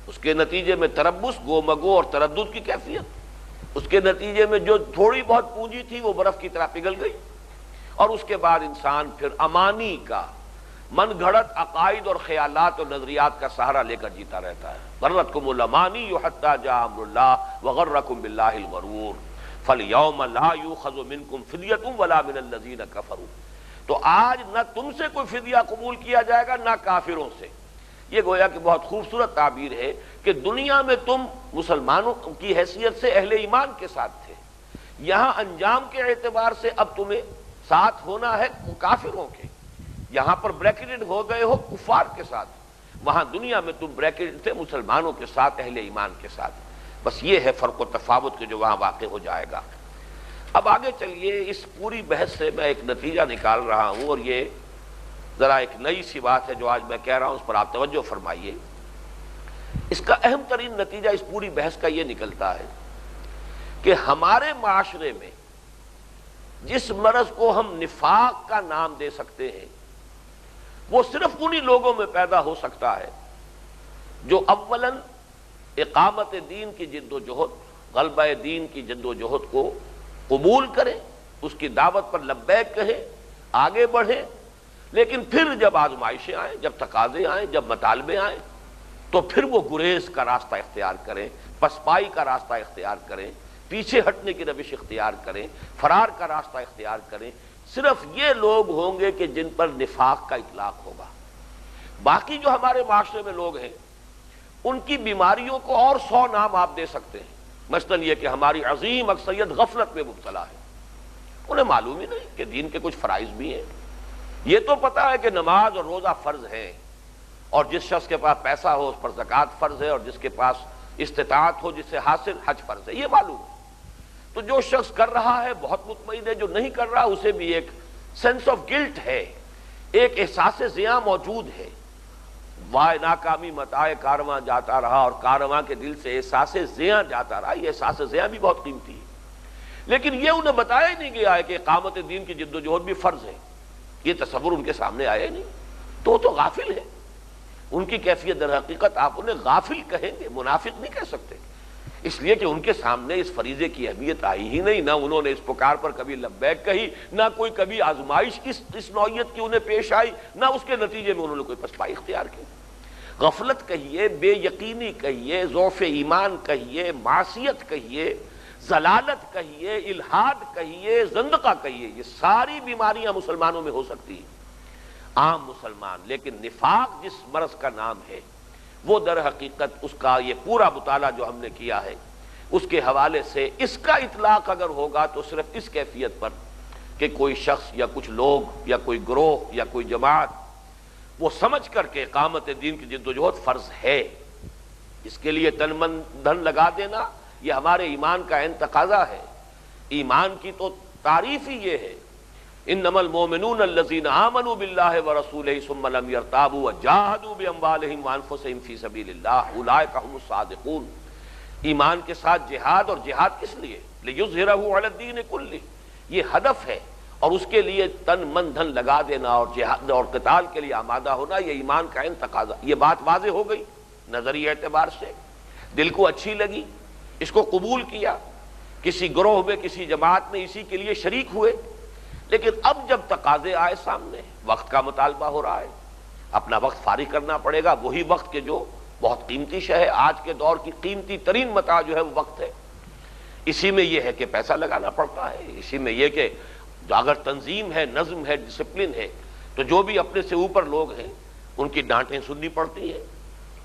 اس کے نتیجے میں تربص، گو مگو اور تردد کی کیفیت، اس کے نتیجے میں جو تھوڑی بہت پونجی تھی وہ برف کی طرح پگھل گئی، اور اس کے بعد انسان پھر امانی کا، من گھڑت عقائد اور خیالات اور نظریات کا سہارا لے کر جیتا رہتا ہے۔ غرتکم الامانی حتی جاء امر اللہ وغرکم باللہ الغرور فالیوم لا یؤخذ منکم فدیۃ ولا من الذین کفروا، تو آج نہ تم سے کوئی فدیہ قبول کیا جائے گا نہ کافروں سے۔ یہ گویا کہ بہت خوبصورت تعبیر ہے کہ دنیا میں تم مسلمانوں کی حیثیت سے اہل ایمان کے ساتھ تھے، یہاں انجام کے اعتبار سے اب تمہیں ساتھ ہونا ہے کافروں کے، یہاں پر بریکٹڈ ہو گئے ہو کفار کے ساتھ، وہاں دنیا میں تم بریکٹڈ تھے مسلمانوں کے ساتھ، اہل ایمان کے ساتھ۔ بس یہ ہے فرق و تفاوت کے جو وہاں واقع ہو جائے گا۔ اب آگے چلیے، اس پوری بحث سے میں ایک نتیجہ نکال رہا ہوں، اور یہ ذرا ایک نئی سی بات ہے جو آج میں کہہ رہا ہوں، اس پر آپ توجہ فرمائیے۔ اس کا اہم ترین نتیجہ اس پوری بحث کا یہ نکلتا ہے کہ ہمارے معاشرے میں جس مرض کو ہم نفاق کا نام دے سکتے ہیں وہ صرف انہی لوگوں میں پیدا ہو سکتا ہے جو اولاً اقامت دین کی جد و جہد، غلبہ دین کی جد و جہد کو قبول کریں، اس کی دعوت پر لبیک کہیں، آگے بڑھیں، لیکن پھر جب آزمائشیں آئیں، جب تقاضے آئیں، جب مطالبے آئیں، تو پھر وہ گریز کا راستہ اختیار کریں، پسپائی کا راستہ اختیار کریں، پیچھے ہٹنے کی روش اختیار کریں، فرار کا راستہ اختیار کریں۔ صرف یہ لوگ ہوں گے کہ جن پر نفاق کا اطلاق ہوگا۔ باقی جو ہمارے معاشرے میں لوگ ہیں ان کی بیماریوں کو اور 100 نام آپ دے سکتے ہیں، مثلاً یہ کہ ہماری عظیم اکثریت غفلت میں مبتلا ہے، انہیں معلوم ہی نہیں کہ دین کے کچھ فرائض بھی ہیں۔ یہ تو پتا ہے کہ نماز اور روزہ فرض ہے، اور جس شخص کے پاس پیسہ ہو اس پر زکوٰۃ فرض ہے، اور جس کے پاس استطاعت ہو جس سے حاصل حج فرض ہے، یہ معلوم ہے۔ تو جو شخص کر رہا ہے بہت مطمئن ہے، جو نہیں کر رہا اسے بھی ایک سینس آف گلٹ ہے، ایک احساس زیاں موجود ہے۔ وائے ناکامی متائے کارواں جاتا رہا، اور کارواں کے دل سے احساس زیاں جاتا رہا۔ یہ احساس زیاں بھی بہت قیمتی ہے، لیکن یہ انہیں بتایا ہی نہیں گیا ہے کہ اقامت دین کی جد و جہد بھی فرض ہے، یہ تصور ان کے سامنے آیا ہی نہیں، تو وہ تو غافل ہے۔ ان کی کیفیت در حقیقت آپ انہیں غافل کہیں گے، منافق نہیں کہہ سکتے، اس لیے کہ ان کے سامنے اس فریضے کی اہمیت آئی ہی نہیں، نہ انہوں نے اس پکار پر کبھی لبیک کہی، نہ کوئی کبھی آزمائش اس نوعیت کی انہیں پیش آئی، نہ اس کے نتیجے میں انہوں نے کوئی پسپائی اختیار کی۔ غفلت کہیے، بے یقینی کہیے، ضعف ایمان کہیے، معصیت کہیے، ضلالت کہیے، الحاد کہیے، زندقہ کہیے، یہ ساری بیماریاں مسلمانوں میں ہو سکتی ہیں، عام مسلمان۔ لیکن نفاق جس مرض کا نام ہے وہ در حقیقت اس کا یہ پورا مطالعہ جو ہم نے کیا ہے اس کے حوالے سے اس کا اطلاق اگر ہوگا تو صرف اس کیفیت پر کہ کوئی شخص یا کچھ لوگ یا کوئی گروہ یا کوئی جماعت وہ سمجھ کر کے اقامت دین کی جد و جہد فرض ہے، اس کے لیے تن من دھن لگا دینا یہ ہمارے ایمان کا عین تقاضا ہے۔ ایمان کی تو تعریف ہی یہ ہے، انما المؤمنون الذین آمنوا باللہ ورسولہ ثم لم یرتابوا وجاہدوا باموالہم وانفسہم فی سبیل اللہ اولئک هم الصادقون۔ ایمان کے ساتھ جہاد، اور جہاد کس لیے؟ لیظہرہ علی الدین کلہ، یہ ہدف ہے، اور اس کے لیے تن من دھن لگا دینا اور جہاد اور قتال کے لیے آمادہ ہونا یہ ایمان کا عین تقاضا۔ یہ بات واضح ہو گئی نظری اعتبار سے، دل کو اچھی لگی، اس کو قبول کیا، کسی گروہ میں کسی جماعت میں اسی کے لیے شریک ہوئے۔ لیکن اب جب تقاضے آئے سامنے، وقت کا مطالبہ ہو رہا ہے، اپنا وقت فارغ کرنا پڑے گا، وہی وقت کے جو بہت قیمتی شے ہے، آج کے دور کی قیمتی ترین متاع جو ہے وہ وقت ہے۔ اسی میں یہ ہے کہ پیسہ لگانا پڑتا ہے، اسی میں یہ کہ اگر تنظیم ہے، نظم ہے، ڈسپلن ہے، تو جو بھی اپنے سے اوپر لوگ ہیں ان کی ڈانٹیں سننی پڑتی ہیں،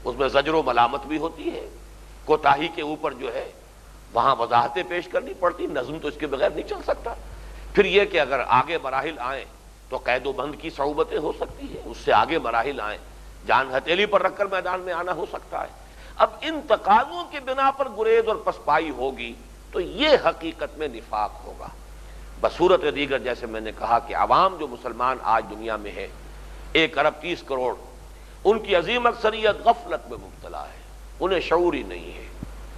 اس میں زجر و ملامت بھی ہوتی ہے، کوتاہی کے اوپر جو ہے وہاں وضاحتیں پیش کرنی پڑتی، نظم تو اس کے بغیر نہیں چل سکتا۔ پھر یہ کہ اگر آگے مراحل آئیں تو قید و بند کی صعوبتیں ہو سکتی ہیں، اس سے آگے مراحل آئیں جان ہتھیلی پر رکھ کر میدان میں آنا ہو سکتا ہے۔ اب ان تقاضوں کی بنا پر گریز اور پسپائی ہوگی تو یہ حقیقت میں نفاق ہوگا۔ بصورت دیگر جیسے میں نے کہا کہ عوام جو مسلمان آج دنیا میں ہے 1 ارب 30 کروڑ، ان کی عظیم اکثریت غفلت میں مبتلا ہے، انہیں شعور ہی نہیں ہے،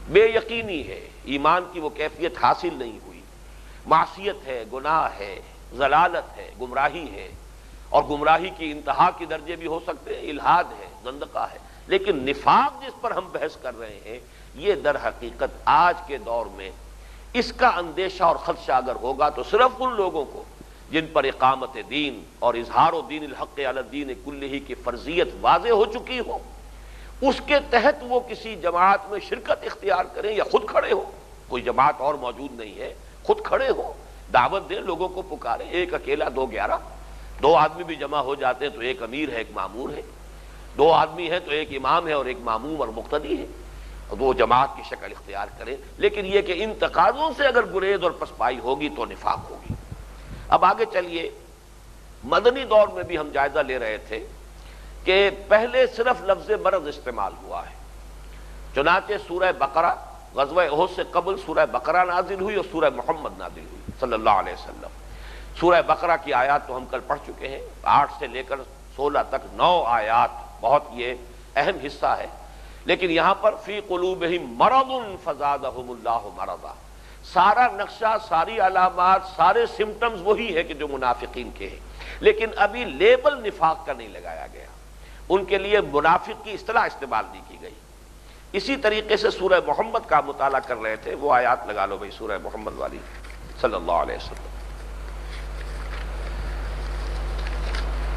بے یقینی ہے، ایمان کی وہ کیفیت حاصل نہیں ہوئی، معصیت ہے، گناہ ہے، ضلالت ہے، گمراہی ہے، اور گمراہی کی انتہا کی درجے بھی ہو سکتے ہیں، الحاد ہے، زندقہ ہے۔ لیکن نفاق جس پر ہم بحث کر رہے ہیں یہ در حقیقت آج کے دور میں اس کا اندیشہ اور خدشہ اگر ہوگا تو صرف ان لوگوں کو جن پر اقامت دین اور اظہار و دین الحق علی الدین کلہ کی فرضیت واضح ہو چکی ہو، اس کے تحت وہ کسی جماعت میں شرکت اختیار کریں یا خود کھڑے ہو، کوئی جماعت اور موجود نہیں ہے، خود کھڑے ہو، دعوت دیں، لوگوں کو پکاریں، 1 اکیلا 2 11، 2 آدمی بھی جمع ہو جاتے ہیں تو 1 امیر ہے 1 مامور ہے، 2 آدمی ہیں تو 1 امام ہے اور 1 ماموم اور مقتدی ہے، وہ جماعت کی شکل اختیار کریں۔ لیکن یہ کہ ان تقاضوں سے اگر گریز اور پسپائی ہوگی تو نفاق ہوگی۔ اب آگے چلیے، مدنی دور میں بھی ہم جائزہ لے رہے تھے کہ پہلے صرف لفظ مرض استعمال ہوا ہے، چنانچہ سورہ بقرہ غزوہ احد سے قبل سورہ بقرہ نازل ہوئی اور سورہ محمد نازل ہوئی صلی اللہ علیہ وسلم۔ سورہ بقرہ کی آیات تو ہم کل پڑھ چکے ہیں، 8 سے لے کر 16 تک 9 آیات، بہت یہ اہم حصہ ہے۔ لیکن یہاں پر فی قلوبہم مرض فزادہم اللہ مرضا، سارا نقشہ، ساری علامات، سارے سمٹمز وہی ہے کہ جو منافقین کے ہیں، لیکن ابھی لیبل نفاق کا نہیں لگایا گیا، ان کے لیے منافق کی اصطلاح استعمال نہیں کی گئی۔ اسی طریقے سے سورہ محمد کا مطالعہ کر رہے تھے، وہ آیات لگا لو بھائی سورہ محمد والی صلی اللہ علیہ وسلم۔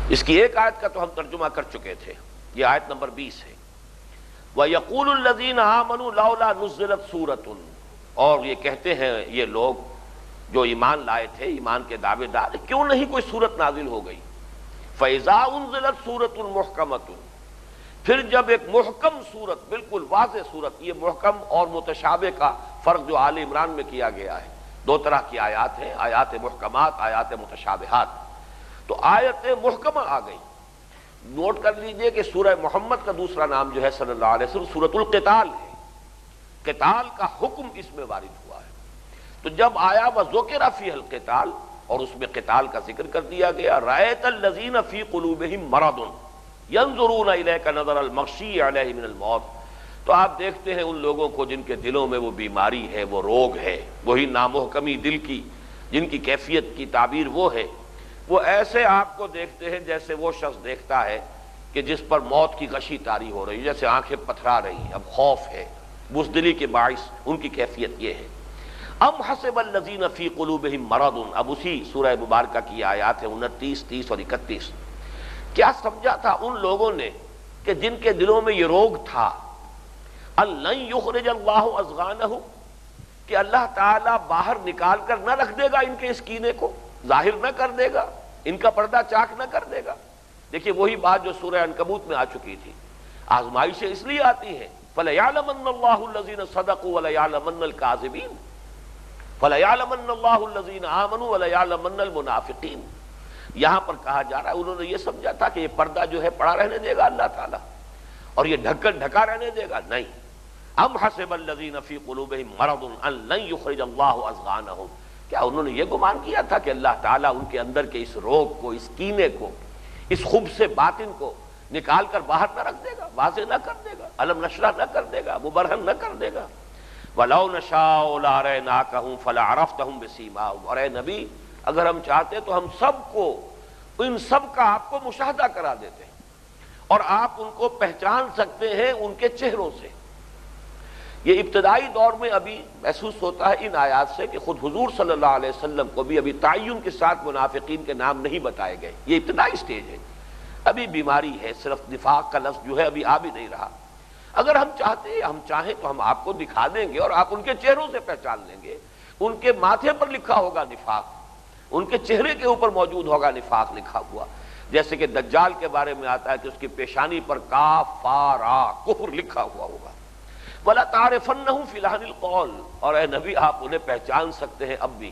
اس کی ایک آیت کا تو ہم ترجمہ کر چکے تھے، یہ آیت نمبر 20 ہے، وَيَقُولُ الَّذِينَ آمَنُوا لَوْلَا نُزِّلَتْ سُورَةٌ، اور یہ کہتے ہیں یہ لوگ جو ایمان لائے تھے، ایمان کے دعوے دار، کیوں نہیں کوئی سورت نازل ہو گئی؟ فَإِذَا أُنزِلَتْ سُورَةٌ مُحْكَمَةٌ، پھر جب ایک محکم صورت، بالکل واضح صورت، یہ محکم اور متشابہ کا فرق جو آل عمران میں کیا گیا ہے، دو طرح کی آیات ہیں، آیات محکمات، آیات متشابہات. تو آیت محکمہ آ گئی. نوٹ کر لیجئے کہ سورہ محمد کا دوسرا نام جو ہے صلی اللہ علیہ وسلم سورۃ القتال ہے. قتال کا حکم اس میں وارد ہوا ہے. تو جب آیا وذکر فیہ القتال، اور اس میں قتال کا ذکر کر دیا گیا، رأیت الذین فی قلوبہم مرض ینظرون الیک نظر المغشی علیہ من الموت. تو آپ دیکھتے ہیں ان لوگوں کو جن کے دلوں میں وہ بیماری ہے، وہ روگ ہے، وہی نامحکمی دل کی، جن کی کیفیت کی تعبیر وہ ہے، وہ ایسے آپ کو دیکھتے ہیں جیسے وہ شخص دیکھتا ہے کہ جس پر موت کی غشی طاری ہو رہی ہے، جیسے آنکھیں پتھرا رہی ہیں. اب خوف ہے، بزدلی کے باعث ان کی کیفیت یہ ہے. ام حسب الذین فی قلوبہم مرض، اب اسی سورہ مبارکہ کی آیات ہیں 29، 30 اور 31. کیا سمجھا تھا ان لوگوں نے کہ جن کے دلوں میں یہ روگ تھا، لن یخرج اللہ اضغانہ، کہ اللہ تعالیٰ باہر نکال کر نہ رکھ دے گا ان کے اس کینے کو، ظاہر نہ کر دے گا، ان کا پردہ چاک نہ کر دے گا. دیکھیے وہی بات جو سورہ عنکبوت میں آ چکی تھی. آزمائشیں اس لیے آتی ہیں فَلَيَعْلَمَنَّ اللَّهُ الَّذِينَ صَدَقُوا وَلَيَعْلَمَنَّ الْكَاذِبِينَ، فَلَيَعْلَمَنَّ اللَّهُ الَّذِينَ آمَنُوا وَلَيَعْلَمَنَّ الْمُنَافِقِينَ. یہاں پر کہا جا رہا ہے انہوں نے یہ سمجھا تھا کہ یہ پردہ جو ہے پڑا رہنے دے گا اللہ تعالیٰ، اور یہ ڈھکن ڈھکا رہنے دے گا. نہیں. ام حسب الذین فی قلوبہم مرض ان لن یخرج اللہ اضغانہم، کیا انہوں نے یہ گمان کیا تھا کہ اللہ تعالیٰ ان کے اندر کے اس روگ کو، اس کینے کو، اس خبث باطن کو نکال کر باہر نہ رکھ دے گا، واضح نہ کر دے گا، علم نشرح نہ کر دے گا، مبرہن نہ کر دے گا. وَلَوْ نَشَاءُ لَأَرَيْنَاكَهُمْ فَلَعَرَفْتَهُمْ بِسِيمَاهُمْ، اور اے نبی اگر ہم چاہتے تو ہم سب کو، ان سب کا آپ کو مشاہدہ کرا دیتے ہیں اور آپ ان کو پہچان سکتے ہیں ان کے چہروں سے. یہ ابتدائی دور میں ابھی محسوس ہوتا ہے ان آیات سے کہ خود حضور صلی اللہ علیہ وسلم کو بھی ابھی تعین کے ساتھ منافقین کے نام نہیں بتائے گئے. یہ ابتدائی سٹیج ہے، ابھی بیماری ہے، صرف نفاق کا لفظ جو ہے ابھی آ بھی نہیں رہا. اگر ہم چاہیں تو ہم آپ کو دکھا دیں گے اور آپ ان کے چہروں سے پہچان لیں گے. ان کے ماتھے پر لکھا ہوگا نفاق، ان کے چہرے کے اوپر موجود ہوگا نفاق لکھا ہوا. جیسے کہ دجال کے بارے میں آتا ہے کہ اس کی پیشانی پر کاف فا را کفر لکھا ہوا ہوگا. وَلَا تَعْرِفَنَّهُمْ فِي لَحْنِ الْقَوْلِ، اور اے نبی آپ انہیں پہچان سکتے ہیں اب بھی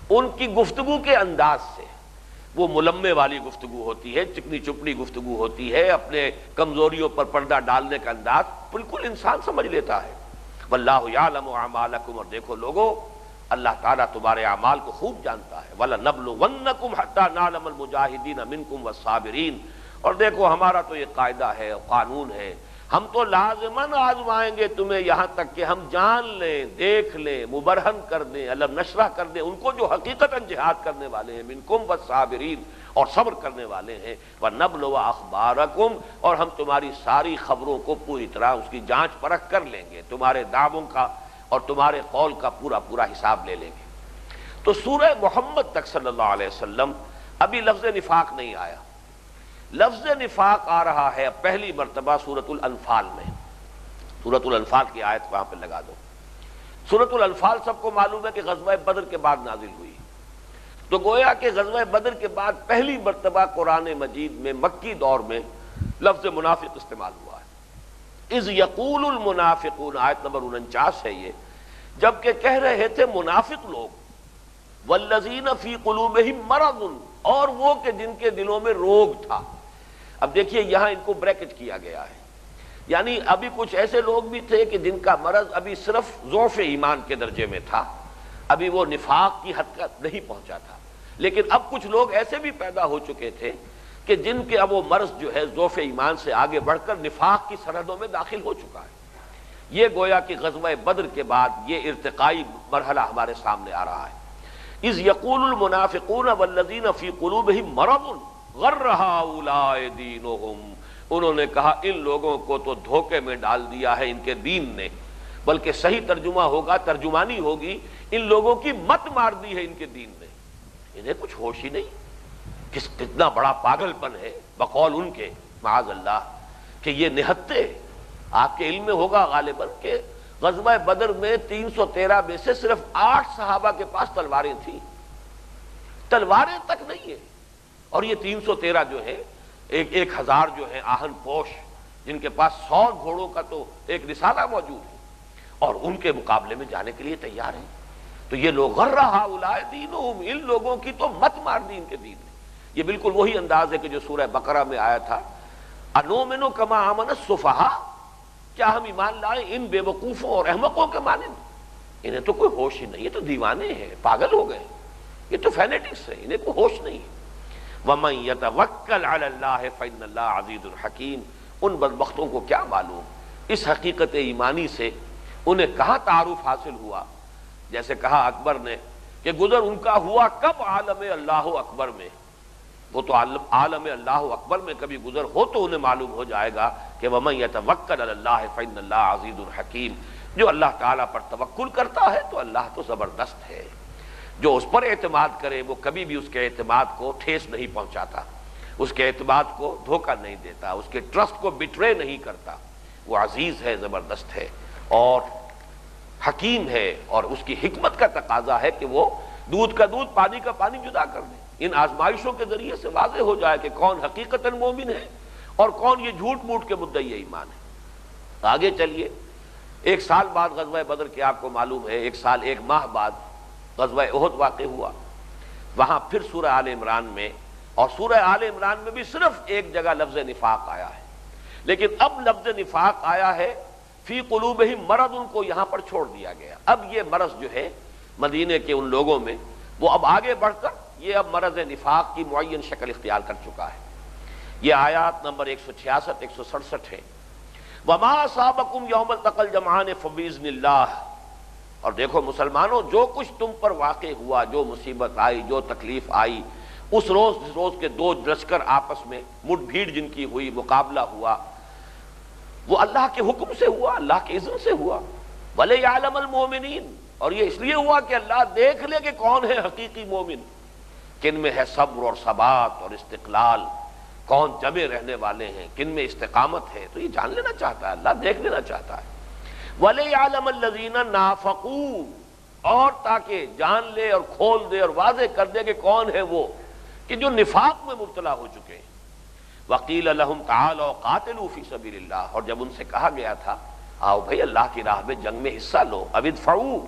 ان کی گفتگو کے انداز سے. وہ ملمے والی گفتگو ہوتی ہے، چکنی چپڑی گفتگو ہوتی ہے، اپنے کمزوریوں پر پردہ ڈالنے کا انداز بالکل انسان سمجھ لیتا ہے. وَاللَّهُ يَعْلَمُ أَعْمَالَكُمْ، اور دیکھو لوگو اللہ تعالیٰ تمہارے اعمال کو خوب جانتا ہے. وَلَنَبْلُوَنَّكُمْ حَتَّى نَعْلَمَ الْمُجَاهِدِينَ مِنكُمْ وَالصَّابِرِينَ، اور دیکھو ہمارا تو یہ قاعدہ ہے، قانون ہے، ہم تو لازماً آزمائیں گے تمہیں یہاں تک کہ ہم جان لیں، دیکھ لیں، مبرہن کر دیں، علم نشرح کر دیں ان کو جو حقیقتاً جہاد کرنے والے ہیں، منکم والصابرین، اور صبر کرنے والے ہیں. وَنَبْلُوَ أَخْبَارَكُمْ، اور ہم تمہاری ساری خبروں کو پوری طرح اس کی جانچ پرکھ کر لیں گے، تمہارے دعووں کا اور تمہارے قول کا پورا پورا حساب لے لیں گے. تو سورہ محمد تک صلی اللہ علیہ وسلم ابھی لفظ نفاق نہیں آیا. لفظ نفاق آ رہا ہے پہلی مرتبہ سورۃ الانفال میں. سورۃ الانفال کی آیت وہاں پہ لگا دو. سورۃ الانفال سب کو معلوم ہے کہ غزوہ بدر کے بعد نازل ہوئی. تو گویا کہ غزوہ بدر کے بعد پہلی مرتبہ قرآن مجید میں مکی دور میں لفظ منافق استعمال ہوا ہے. اذ یقول المنافقون، آیت نمبر 49 ہے یہ، جبکہ کہہ رہے تھے منافق لوگ، والذین فی قلوبہم مرض، اور وہ کہ جن کے دلوں میں روگ تھا. اب دیکھیے یہاں ان کو بریکٹ کیا گیا ہے، یعنی ابھی کچھ ایسے لوگ بھی تھے کہ جن کا مرض ابھی صرف ضعف ایمان کے درجے میں تھا، ابھی وہ نفاق کی حد تک نہیں پہنچا تھا. لیکن اب کچھ لوگ ایسے بھی پیدا ہو چکے تھے کہ جن کے اب وہ مرض جو ہے ضعف ایمان سے آگے بڑھ کر نفاق کی سرحدوں میں داخل ہو چکا ہے. یہ گویا کہ غزوہ بدر کے بعد یہ ارتقائی مرحلہ ہمارے سامنے آ رہا ہے. اذ یقول المنافقون والذین فی قلوبہم مرض غر ہؤلاء دینہم، انہوں نے کہا ان لوگوں کو تو دھوکے میں ڈال دیا ہے ان کے دین نے، بلکہ صحیح ترجمہ ہوگا، ترجمانی ہوگی، ان لوگوں کی مت مار دی ہے ان کے دین نے. انہیں کچھ ہوش ہی نہیں، کتنا بڑا پاگل پن ہے بقول ان کے، معاذ اللہ، کہ یہ نہتے. آپ کے علم میں ہوگا غالباً کہ غزوہ بدر میں 313 میں سے صرف 8 صحابہ کے پاس تلواریں تھیں، تلواریں تک نہیں ہیں. اور یہ 313 جو ہے 1000 جو ہے آہن پوش جن کے پاس 100 گھوڑوں کا تو ایک رسالہ موجود ہے، اور ان کے مقابلے میں جانے کے لیے تیار ہیں. تو یہ لوگ غر ہؤلاء دینہم، ان لوگوں کی تو مت مار دی ان کے دین نے. یہ بالکل وہی انداز ہے کہ جو سورہ بقرہ میں آیا تھا، انؤمن کما آمن السفہاء، کیا ہم ایمان لائیں ان بے وقوفوں اور احمقوں کے مانند؟ انہیں تو کوئی ہوش ہی نہیں، یہ تو دیوانے ہیں، پاگل ہو گئے، یہ تو فینیٹکس ہیں، انہیں کوئی ہوش نہیں. وَمَن يَتَوَكَّلْ عَلَى اللَّهِ فَإِنَّ اللَّهَ عَزِيزٌ حَكِيمٌ. ان بدبختوں کو کیا معلوم اس حقیقت ایمانی سے انہیں کہاں تعارف حاصل ہوا. جیسے کہا اکبر نے کہ گزر ان کا ہوا کب عالم اللہ اکبر میں، وہ تو عالم اللہ اکبر میں کبھی گزر ہو تو انہیں معلوم ہو جائے گا کہ وَمَن يَتَوَكَّلْ عَلَى اللَّهِ فَإِنَّ اللَّهَ عَزِيزٌ حَكِيمٌ. جو اللہ تعالیٰ پر توکل کرتا ہے تو اللہ تو زبردست ہے. جو اس پر اعتماد کرے وہ کبھی بھی اس کے اعتماد کو ٹھیس نہیں پہنچاتا، اس کے اعتماد کو دھوکہ نہیں دیتا، اس کے ٹرسٹ کو بٹرے نہیں کرتا. وہ عزیز ہے، زبردست ہے اور حکیم ہے، اور اس کی حکمت کا تقاضا ہے کہ وہ دودھ کا دودھ پانی کا پانی جدا کر دے. ان آزمائشوں کے ذریعے سے واضح ہو جائے کہ کون حقیقتاً مومن ہے اور کون یہ جھوٹ موٹ کے مدعی ایمان ہے. آگے چلیے. 1 سال بعد غزوہ بدر کے آپ کو معلوم ہے 1 سال 1 ماہ بعد غزوہ احد واقع ہوا. وہاں پھر سورہ آل عمران میں، اور سورہ آل عمران میں بھی صرف ایک جگہ لفظ نفاق آیا ہے، لیکن اب لفظ نفاق آیا ہے فی قلوبہم مرض، ان کو یہاں پر چھوڑ دیا گیا. اب یہ مرض جو ہے مدینے کے ان لوگوں میں، وہ اب آگے بڑھ کر یہ اب مرض نفاق کی معین شکل اختیار کر چکا ہے. یہ آیات نمبر 166 167 ہے. وما اصابکم یوم التقى الجمعان فباذن اللہ. اور دیکھو مسلمانوں، جو کچھ تم پر واقع ہوا، جو مصیبت آئی، جو تکلیف آئی، اس روز جس روز کے 2 لشکر آپس میں مٹ بھیڑ جن کی ہوئی، مقابلہ ہوا، وہ اللہ کے حکم سے ہوا، اللہ کے اذن سے ہوا. وَلِيَعْلَمَ الْمُؤْمِنِينَ. اور یہ اس لیے ہوا کہ اللہ دیکھ لے کہ کون ہے حقیقی مومن، کن میں ہے صبر اور ثبات اور استقلال، کون جمے رہنے والے ہیں، کن میں استقامت ہے. تو یہ جان لینا چاہتا ہے، اللہ دیکھ لینا چاہتا ہے. وَلِيَعْلَمَ الَّذِينَ نَافَقُوا. اور تاکہ جان لے اور کھول دے اور واضح کر دے کہ کون ہے وہ کہ جو نفاق میں مبتلا ہو چکے ہیں. وَقِيلَ لَهُمْ تَعَالَوْا قَاتِلُوا فِي سَبِيلِ اللَّهِ. اور جب ان سے کہا گیا تھا آؤ بھائی اللہ کی راہ میں جنگ میں حصہ لو، اب ادفعوا،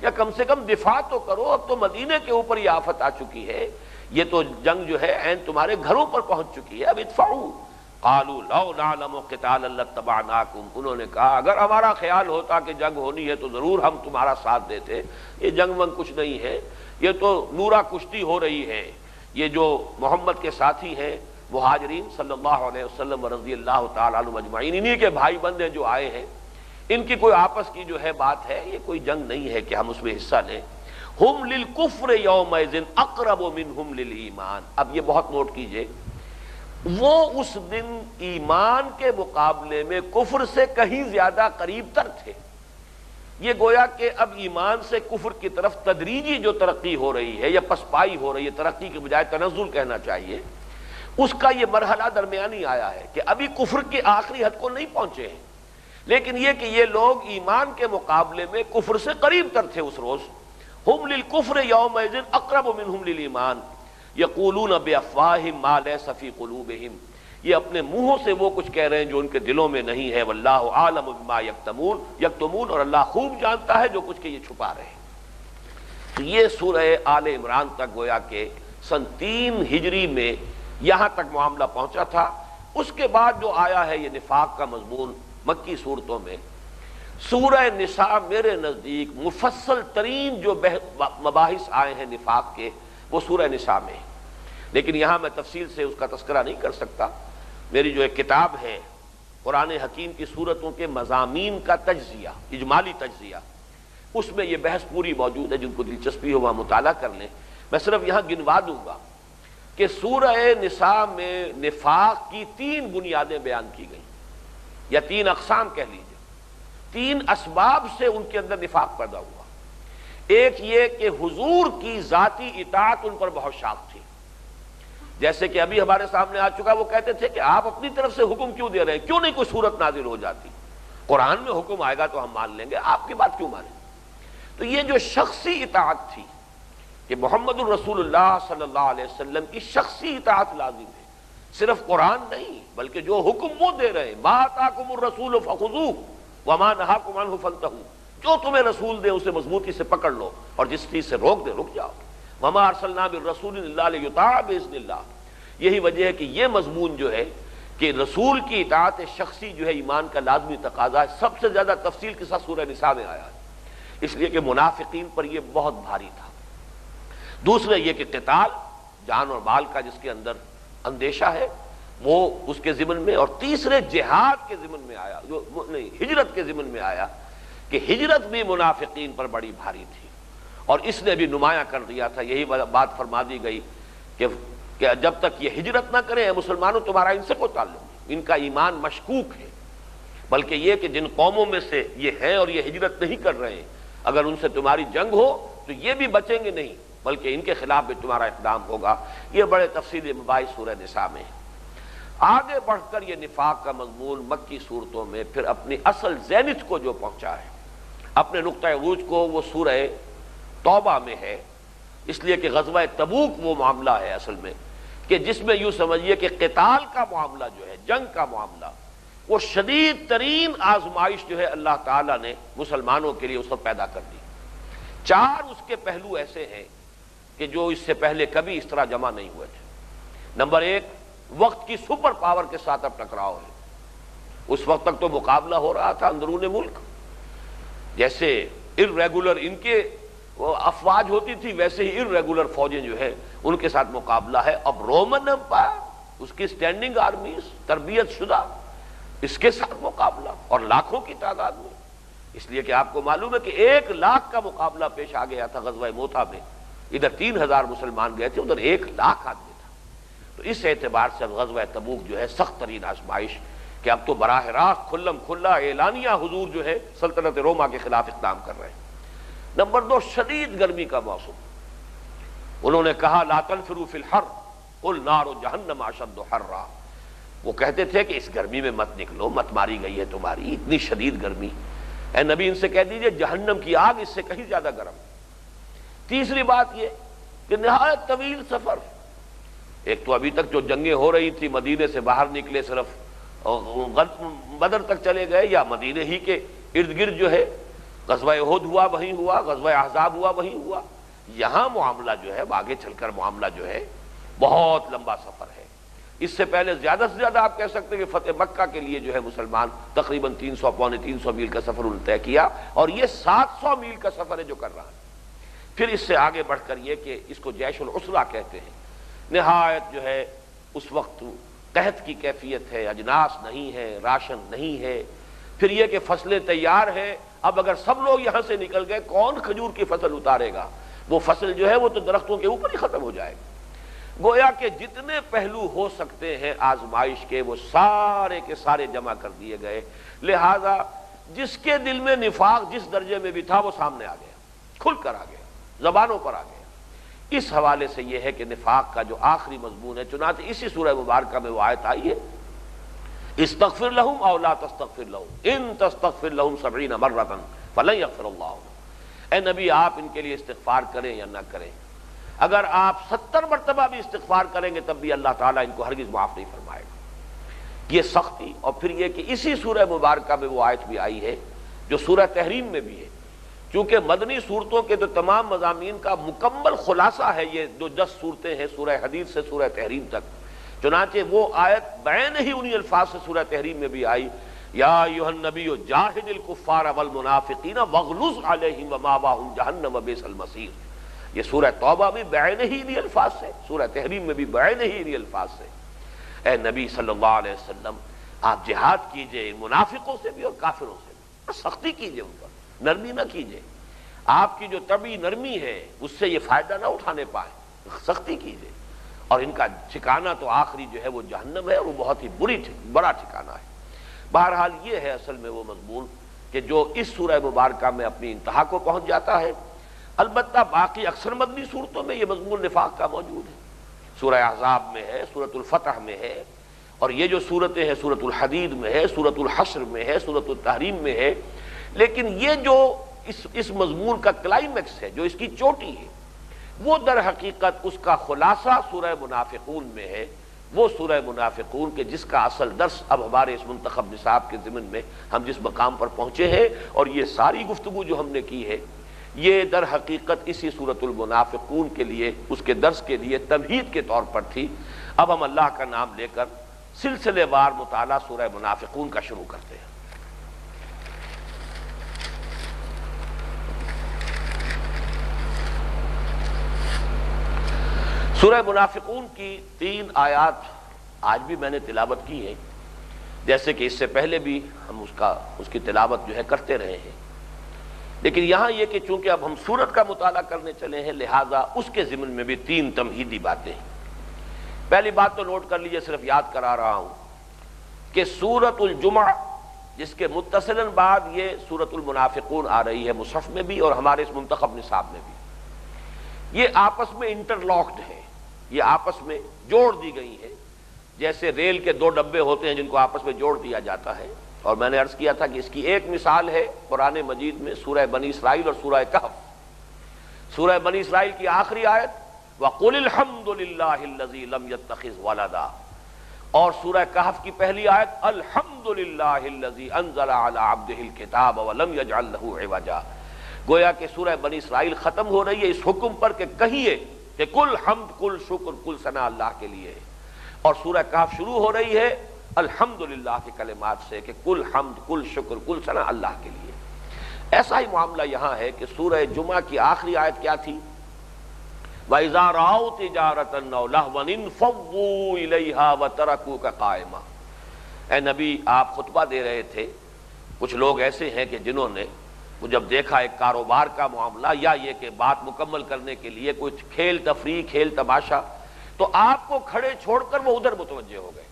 یا کم سے کم دفاع تو کرو. اب تو مدینے کے اوپر یہ آفت آ چکی ہے، یہ تو جنگ جو ہے عین تمہارے گھروں پر پہنچ چکی ہے. اب ادفعوا. قالوا لو نعلم قتالا لاتبعناکم. انہوں نے کہا اگر ہمارا خیال ہوتا کہ جنگ ہونی ہے تو ضرور ہم تمہارا ساتھ دیتے. یہ جنگ ونگ کچھ نہیں ہے، یہ تو نورا کشتی ہو رہی ہے. یہ جو محمد کے ساتھی ہیں مہاجرین صلی اللہ علیہ وسلم و رضی اللہ تعالیٰ عنہم اجمعین، انہی کے بھائی بندے جو آئے ہیں، ان کی کوئی آپس کی جو ہے بات ہے، یہ کوئی جنگ نہیں ہے کہ ہم اس میں حصہ لیں. ہم للکفر یومئذ اقرب منہم للایمان. اب یہ بہت نوٹ کیجئے، وہ اس دن ایمان کے مقابلے میں کفر سے کہیں زیادہ قریب تر تھے. یہ گویا کہ اب ایمان سے کفر کی طرف تدریجی جو ترقی ہو رہی ہے یا پسپائی ہو رہی ہے، ترقی کے بجائے تنزل کہنا چاہیے، اس کا یہ مرحلہ درمیانی آیا ہے کہ ابھی کفر کی آخری حد کو نہیں پہنچے ہیں، لیکن یہ کہ یہ لوگ ایمان کے مقابلے میں کفر سے قریب تر تھے اس روز. ہم للکفر یومئذ اقرب منہم للایمان یقولون بافواہہم ما لیس فی قلوبہم. یہ اپنے منہوں سے وہ کچھ کہہ رہے ہیں جو ان کے دلوں میں نہیں ہے. واللہ عالم بما یکتمون. اور اللہ خوب جانتا ہے جو کچھ کہ یہ چھپا رہے ہیں. تو یہ سورہ آل عمران تک گویا کہ سن 3 ہجری میں یہاں تک معاملہ پہنچا تھا. اس کے بعد جو آیا ہے یہ نفاق کا مضمون مکی صورتوں میں. سورہ نساء میرے نزدیک مفصل ترین جو مباحث آئے ہیں نفاق کے وہ سورہ نساء میں، لیکن یہاں میں تفصیل سے اس کا تذکرہ نہیں کر سکتا. میری جو ایک کتاب ہے قرآن حکیم کی صورتوں کے مضامین کا تجزیہ، اجمالی تجزیہ، اس میں یہ بحث پوری موجود ہے. جن کو دلچسپی ہو وہاں مطالعہ کر لیں. میں صرف یہاں گنوا دوں گا کہ سورہ نساء میں نفاق کی 3 بنیادیں بیان کی گئیں، یا 3 اقسام کہہ لیجیے. 3 اسباب سے ان کے اندر نفاق پیدا ہوا. ایک یہ کہ حضور کی ذاتی اطاعت ان پر بہت شاق تھی، جیسے کہ ابھی ہمارے سامنے آ چکا. وہ کہتے تھے کہ آپ اپنی طرف سے حکم کیوں دے رہے ہیں، کیوں نہیں کوئی صورت نازل ہو جاتی، قرآن میں حکم آئے گا تو ہم مان لیں گے، آپ کی بات کیوں مانیں. تو یہ جو شخصی اطاعت تھی کہ محمد الرسول اللہ صلی اللہ علیہ وسلم کی شخصی اطاعت لازم ہے. صرف قرآن نہیں بلکہ جو حکم وہ دے رہے ہیں، ما آتاکم الرسول فخذوہ وما نہاکم عنہ فانتہوا، جو تمہیں رسول دے اسے مضبوطی سے پکڑ لو اور جس چیز سے روک دے رک جاؤ۔ وما ارسلنا بالرسول الا لیطاع باذن اللہ۔ یہی وجہ ہے کہ یہ مضمون جو ہے کہ رسول کی اطاعت شخصی جو ہے ایمان کا لازمی تقاضا ہے، سب سے زیادہ تفصیل کے ساتھ سورہ نساء میں آیا ہے، اس لیے کہ منافقین پر یہ بہت بھاری تھا۔ دوسرے یہ کہ قتال، جان اور مال کا جس کے اندر اندیشہ ہے وہ اس کے ضمن میں، اور تیسرے جہاد کے ضمن میں آیا، جو نہیں ہجرت کے ضمن میں آیا کہ ہجرت بھی منافقین پر بڑی بھاری تھی، اور اس نے بھی نمایاں کر دیا تھا۔ یہی بات فرما دی گئی کہ جب تک یہ ہجرت نہ کریں مسلمانوں تمہارا ان سے کوئی تعلق نہیں، ان کا ایمان مشکوک ہے، بلکہ یہ کہ جن قوموں میں سے یہ ہیں اور یہ ہجرت نہیں کر رہے ہیں، اگر ان سے تمہاری جنگ ہو تو یہ بھی بچیں گے نہیں، بلکہ ان کے خلاف بھی تمہارا اقدام ہوگا۔ یہ بڑے تفصیلی مباحث سورہ نساء میں ہے۔ آگے بڑھ کر یہ نفاق کا مضمون مکی صورتوں میں پھر اپنی اصل زینت کو جو پہنچا ہے، اپنے نقطہ عروج کو، وہ سورہ توبہ میں ہے، اس لیے کہ غزوہ تبوک وہ معاملہ ہے اصل میں کہ جس میں یوں سمجھیے کہ قتال کا معاملہ جو ہے، جنگ کا معاملہ، وہ شدید ترین آزمائش جو ہے اللہ تعالیٰ نے مسلمانوں کے لیے اس وقت پیدا کر دی۔ چار اس کے پہلو ایسے ہیں کہ جو اس سے پہلے کبھی اس طرح جمع نہیں ہوئے تھے۔ نمبر ایک، وقت کی سپر پاور کے ساتھ اب ٹکراؤ ہے۔ اس وقت تک تو مقابلہ ہو رہا تھا اندرون ملک، جیسے ارریگولر ان کے وہ افواج ہوتی تھی ویسے ہی ارریگولر فوجیں جو ہے ان کے ساتھ مقابلہ ہے۔ اب رومن امپائر، اس کی اسٹینڈنگ آرمیز، تربیت شدہ، اس کے ساتھ مقابلہ، اور لاکھوں کی تعداد میں، اس لیے کہ آپ کو معلوم ہے کہ 1,00,000 کا مقابلہ پیش آ گیا تھا غزوہ موتا میں، ادھر 3,000 مسلمان گئے تھے، ادھر 1,00,000 آدمی تھا۔ تو اس اعتبار سے غزوہ تبوک جو ہے سخت ترین آزمائش کہ اب تو براہ راست کھلم کھلا اعلانیہ حضور جو ہے سلطنت روما کے خلاف اقدام کر رہے ہیں۔ نمبر دو، شدید گرمی کا موسم۔ انہوں نے کہا لا تنفروا فی الحر قل نار جہنم اشد حرا، وہ کہتے تھے کہ اس گرمی میں مت نکلو، مت ماری گئی ہے تمہاری، اتنی شدید گرمی، اے نبی ان سے کہہ دیجئے جہنم کی آگ اس سے کہیں زیادہ گرم۔ تیسری بات یہ کہ نہایت طویل سفر، ایک تو ابھی تک جو جنگیں ہو رہی تھی، مدینے سے باہر نکلے صرف بدر تک چلے گئے یا مدینے ہی کے ارد گرد جو ہے، غزوہ احد ہوا وہیں ہوا، غزوہ احزاب ہوا وہیں ہوا، یہاں معاملہ جو ہے آگے چل کر معاملہ جو ہے بہت لمبا سفر ہے۔ اس سے پہلے زیادہ سے زیادہ آپ کہہ سکتے ہیں کہ فتح مکہ کے لیے جو ہے مسلمان تقریباً 300 پونے 300 میل کا سفر انہوں نے طے کیا، اور یہ 700 میل کا سفر ہے جو کر رہا ہے۔ پھر اس سے آگے بڑھ کر یہ کہ اس کو جیش العسرہ کہتے ہیں، نہایت جو ہے اس وقت قحط کی کیفیت ہے، اجناس نہیں ہے، راشن نہیں ہے، پھر یہ کہ فصلیں تیار ہیں، اب اگر سب لوگ یہاں سے نکل گئے کون کھجور کی فصل اتارے گا؟ وہ فصل جو ہے وہ تو درختوں کے اوپر ہی ختم ہو جائے گی۔ گویا کہ جتنے پہلو ہو سکتے ہیں آزمائش کے وہ سارے کے سارے جمع کر دیے گئے، لہذا جس کے دل میں نفاق جس درجے میں بھی تھا وہ سامنے آ گیا، کھل کر آ گیا، زبانوں پر آ گیا۔ اس حوالے سے یہ ہے کہ نفاق کا جو آخری مضمون ہے، چنانچہ اسی سورہ مبارکہ میں وہ آیت آئی ہے استغفر لهم او لا تستغفر لهم ان تستغفر لهم 70 مرة فلن يغفر الله لهم۔ اے نبی آپ ان کے لیے استغفار کریں یا نہ کریں، اگر آپ 70 مرتبہ بھی استغفار کریں گے تب بھی اللہ تعالیٰ ان کو ہرگز معاف نہیں فرمائے گا۔ یہ سختی، اور پھر یہ کہ اسی سورہ مبارکہ میں وہ آیت بھی آئی ہے جو سورہ تحریم میں بھی ہے، چونکہ مدنی صورتوں کے تو تمام مضامین کا مکمل خلاصہ ہے یہ جو 10 صورتیں ہیں سورہ حدید سے سورہ تحریم تک، چنانچہ وہ آیت بعین ہی انہی الفاظ سے سورہ تحریم میں بھی آئی، یا ایھا النبی جاہد الکفار والمنافقین واغلظ علیہم ومأواہم جہنم وبئس المصیر۔ یہ سورہ توبہ بھی بعین ہی انہی الفاظ سے، سورہ تحریم میں بھی بعین ہی انہی الفاظ سے۔ اے نبی صلی اللہ علیہ وسلم آپ جہاد کیجئے ان منافقوں سے بھی اور کافروں سے بھی، سختی کیجئے ان پر، نرمی نہ کیجئے، آپ کی جو طبعی نرمی ہے اس سے یہ فائدہ نہ اٹھانے پائیں، سختی کیجئے، اور ان کا ٹھکانہ تو آخری جو ہے وہ جہنم ہے، اور وہ بہت ہی بڑا ٹھکانہ ہے۔ بہرحال یہ ہے اصل میں وہ مضمون کہ جو اس سورہ مبارکہ میں اپنی انتہا کو پہنچ جاتا ہے۔ البتہ باقی اکثر مدنی صورتوں میں یہ مضمون نفاق کا موجود ہے، سورہ احزاب میں ہے، سورۃ الفتح میں ہے، اور یہ جو صورتیں ہیں سورۃ الحدید میں ہے، سورۃ الحشر میں ہے، سورۃ التحریم میں ہے، لیکن یہ جو اس مضمون کا کلائمیکس ہے، جو اس کی چوٹی ہے، وہ در حقیقت اس کا خلاصہ سورہ منافقون میں ہے، وہ سورہ منافقون کے جس کا اصل درس اب ہمارے اس منتخب نصاب کے ضمن میں ہم جس مقام پر پہنچے ہیں، اور یہ ساری گفتگو جو ہم نے کی ہے یہ در حقیقت اسی سورۃ المنافقون کے لیے، اس کے درس کے لیے تمہید کے طور پر تھی۔ اب ہم اللہ کا نام لے کر سلسلے وار مطالعہ سورہ منافقون کا شروع کرتے ہیں۔ سورہ منافقون کی 3 آیات آج بھی میں نے تلاوت کی ہے، جیسے کہ اس سے پہلے بھی ہم اس کی تلاوت جو ہے کرتے رہے ہیں، لیکن یہاں یہ کہ چونکہ اب ہم سورت کا مطالعہ کرنے چلے ہیں لہذا اس کے ضمن میں بھی 3 تمہیدی باتیں ہیں۔ پہلی بات تو نوٹ کر لیجئے، صرف یاد کرا رہا ہوں کہ سورۃ الجمعہ جس کے متصلاً بعد یہ سورۃ المنافقون آ رہی ہے مصحف میں بھی اور ہمارے اس منتخب نصاب میں بھی، یہ آپس میں انٹرلاکڈ ہے، یہ آپس میں جوڑ دی گئی ہے، جیسے ریل کے 2 ڈبے ہوتے ہیں جن کو آپس میں جوڑ دیا جاتا ہے۔ اور میں نے عرض کیا تھا کہ اس کی ایک مثال ہے قرآن مجید میں سورہ بنی اسرائیل اور سورہ کہف۔ سورہ بنی اسرائیل کی آخری آیت وَقُلِ الْحَمْدُ لِلَّهِ الَّذِي لَمْ يَتَّخِذْ وَلَدًا، اور سورہ کہف کی پہلی آیت الحمد للہ الذی انزل علی عبدہ الکتاب ولم یجعل لہ عوجا۔ گویا کہ سورہ بنی اسرائیل ختم ہو رہی ہے اس حکم پر کہ کہیے کہ کل حمد کل شکر کل ثنا اللہ کے لیے ہے، اور سورہ کہف شروع ہو رہی ہے الحمدللہ کے کلمات سے کہ کل حمد کل شکر کل ثنا اللہ کے لیے۔ ایسا ہی معاملہ یہاں ہے کہ سورہ جمعہ کی آخری آیت کیا تھی؟ وَإِذَا رَأَوْا تِجَارَةً أَوْ لَهْوًا انفَضُّوا إِلَيْهَا وَتَرَكُوكَ قَائِمًا۔ اے نبی آپ خطبہ دے رہے تھے، کچھ لوگ ایسے ہیں کہ جنہوں نے وہ جب دیکھا ایک کاروبار کا معاملہ یا یہ کہ بات مکمل کرنے کے لیے کچھ کھیل تفریح کھیل تماشا، تو آپ کو کھڑے چھوڑ کر وہ ادھر متوجہ ہو گئے۔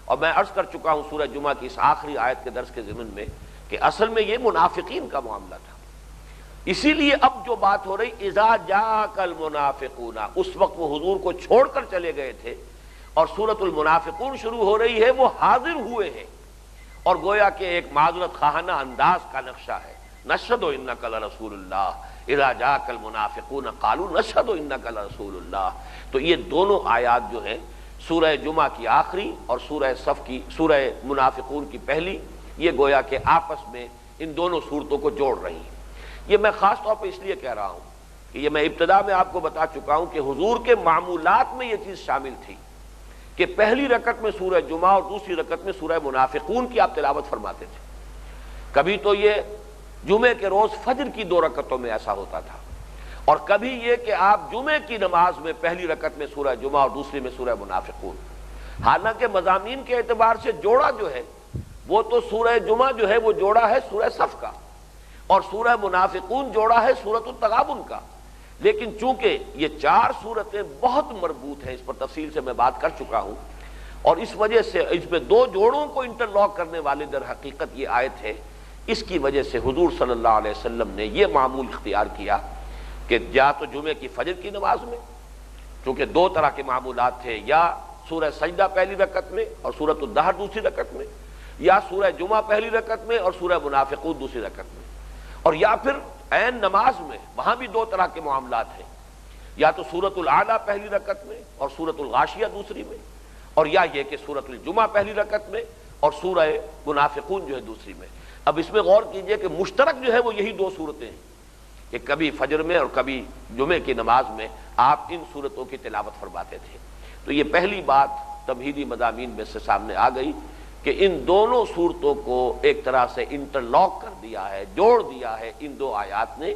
اور میں عرض کر چکا ہوں سورہ جمعہ کی اس آخری آیت کے درس کے ضمن میں کہ اصل میں یہ منافقین کا معاملہ تھا، اسی لیے اب جو بات ہو رہی اذا جاءک المنافقون، اس وقت وہ حضور کو چھوڑ کر چلے گئے تھے اور سورۃ المنافقون شروع ہو رہی ہے، وہ حاضر ہوئے ہیں، اور گویا کہ ایک معذرت خواہانہ انداز کا نقشہ ہے۔ نشہد انک لرسول اللہ اذا جاءک المنافقون قالوا نشہد انک لرسول اللہ۔ تو یہ دونوں آیات جو ہیں سورہ جمعہ کی آخری اور سورہ صف کی سورہ منافقون کی پہلی، یہ گویا کہ آپس میں ان دونوں صورتوں کو جوڑ رہی ہیں۔ یہ میں خاص طور پہ اس لیے کہہ رہا ہوں کہ یہ میں ابتدا میں آپ کو بتا چکا ہوں کہ حضور کے معمولات میں یہ چیز شامل تھی کہ پہلی رکعت میں سورہ جمعہ اور دوسری رکعت میں سورہ منافقون کی آپ تلاوت فرماتے تھے۔ کبھی تو یہ جمعے کے روز فجر کی 2 رکعتوں میں ایسا ہوتا تھا، اور کبھی یہ کہ آپ جمعے کی نماز میں پہلی رکعت میں سورہ جمعہ اور دوسری میں سورہ منافقون۔ حالانکہ مضامین کے اعتبار سے جوڑا جو ہے وہ تو سورہ جمعہ جو ہے وہ جوڑا ہے سورہ صف کا، اور سورہ منافقون جوڑا ہے سورۃ التغابن کا، لیکن چونکہ یہ 4 صورتیں بہت مربوط ہیں، اس پر تفصیل سے میں بات کر چکا ہوں، اور اس وجہ سے اس میں 2 جوڑوں کو انٹرلاک کرنے والے در حقیقت یہ آیت ہے۔ اس کی وجہ سے حضور صلی اللہ علیہ وسلم نے یہ معمول اختیار کیا کہ یا تو جمعے کی فجر کی نماز میں، چونکہ 2 طرح کے معمولات تھے، یا سورہ سجدہ پہلی رکعت میں اور سورۃ الدہر دوسری رکعت میں، یا سورہ جمعہ پہلی رکعت میں اور سورہ منافقون دوسری رکعت میں، اور یا پھر عین نماز میں وہاں بھی 2 طرح کے معاملات ہیں، یا تو سورۃ الاعلیٰ پہلی رکعت میں اور سورۃ الغاشیہ دوسری میں، اور یا یہ کہ سورۃ الجمعہ پہلی رکعت میں اور سورہ منافقون جو ہے دوسری میں۔ اب اس میں غور کیجئے کہ مشترک جو ہے وہ یہی 2 صورتیں ہیں کہ کبھی فجر میں اور کبھی جمعے کی نماز میں آپ ان صورتوں کی تلاوت فرماتے تھے۔ تو یہ پہلی بات تمہیدی مضامین میں سے سامنے آ گئی کہ ان دونوں صورتوں کو ایک طرح سے انٹرلاک کر دیا ہے، جوڑ دیا ہے ان 2 آیات نے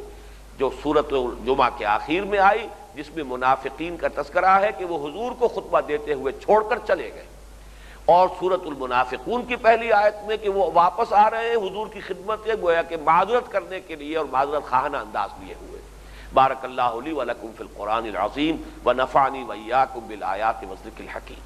جو سورۃ جمعہ کے آخر میں آئی، جس میں منافقین کا تذکرہ ہے کہ وہ حضور کو خطبہ دیتے ہوئے چھوڑ کر چلے گئے، اور سورۃ المنافقون کی پہلی آیت میں کہ وہ واپس آ رہے ہیں حضور کی خدمت میں، گویا کہ معذرت کرنے کے لیے اور معذرت خواہانہ انداز لیے ہوئے۔ بارک اللہ لی ولکم فی القرآن العظیم ونفعنی وإیاکم بالآیات والذکر الحکیم۔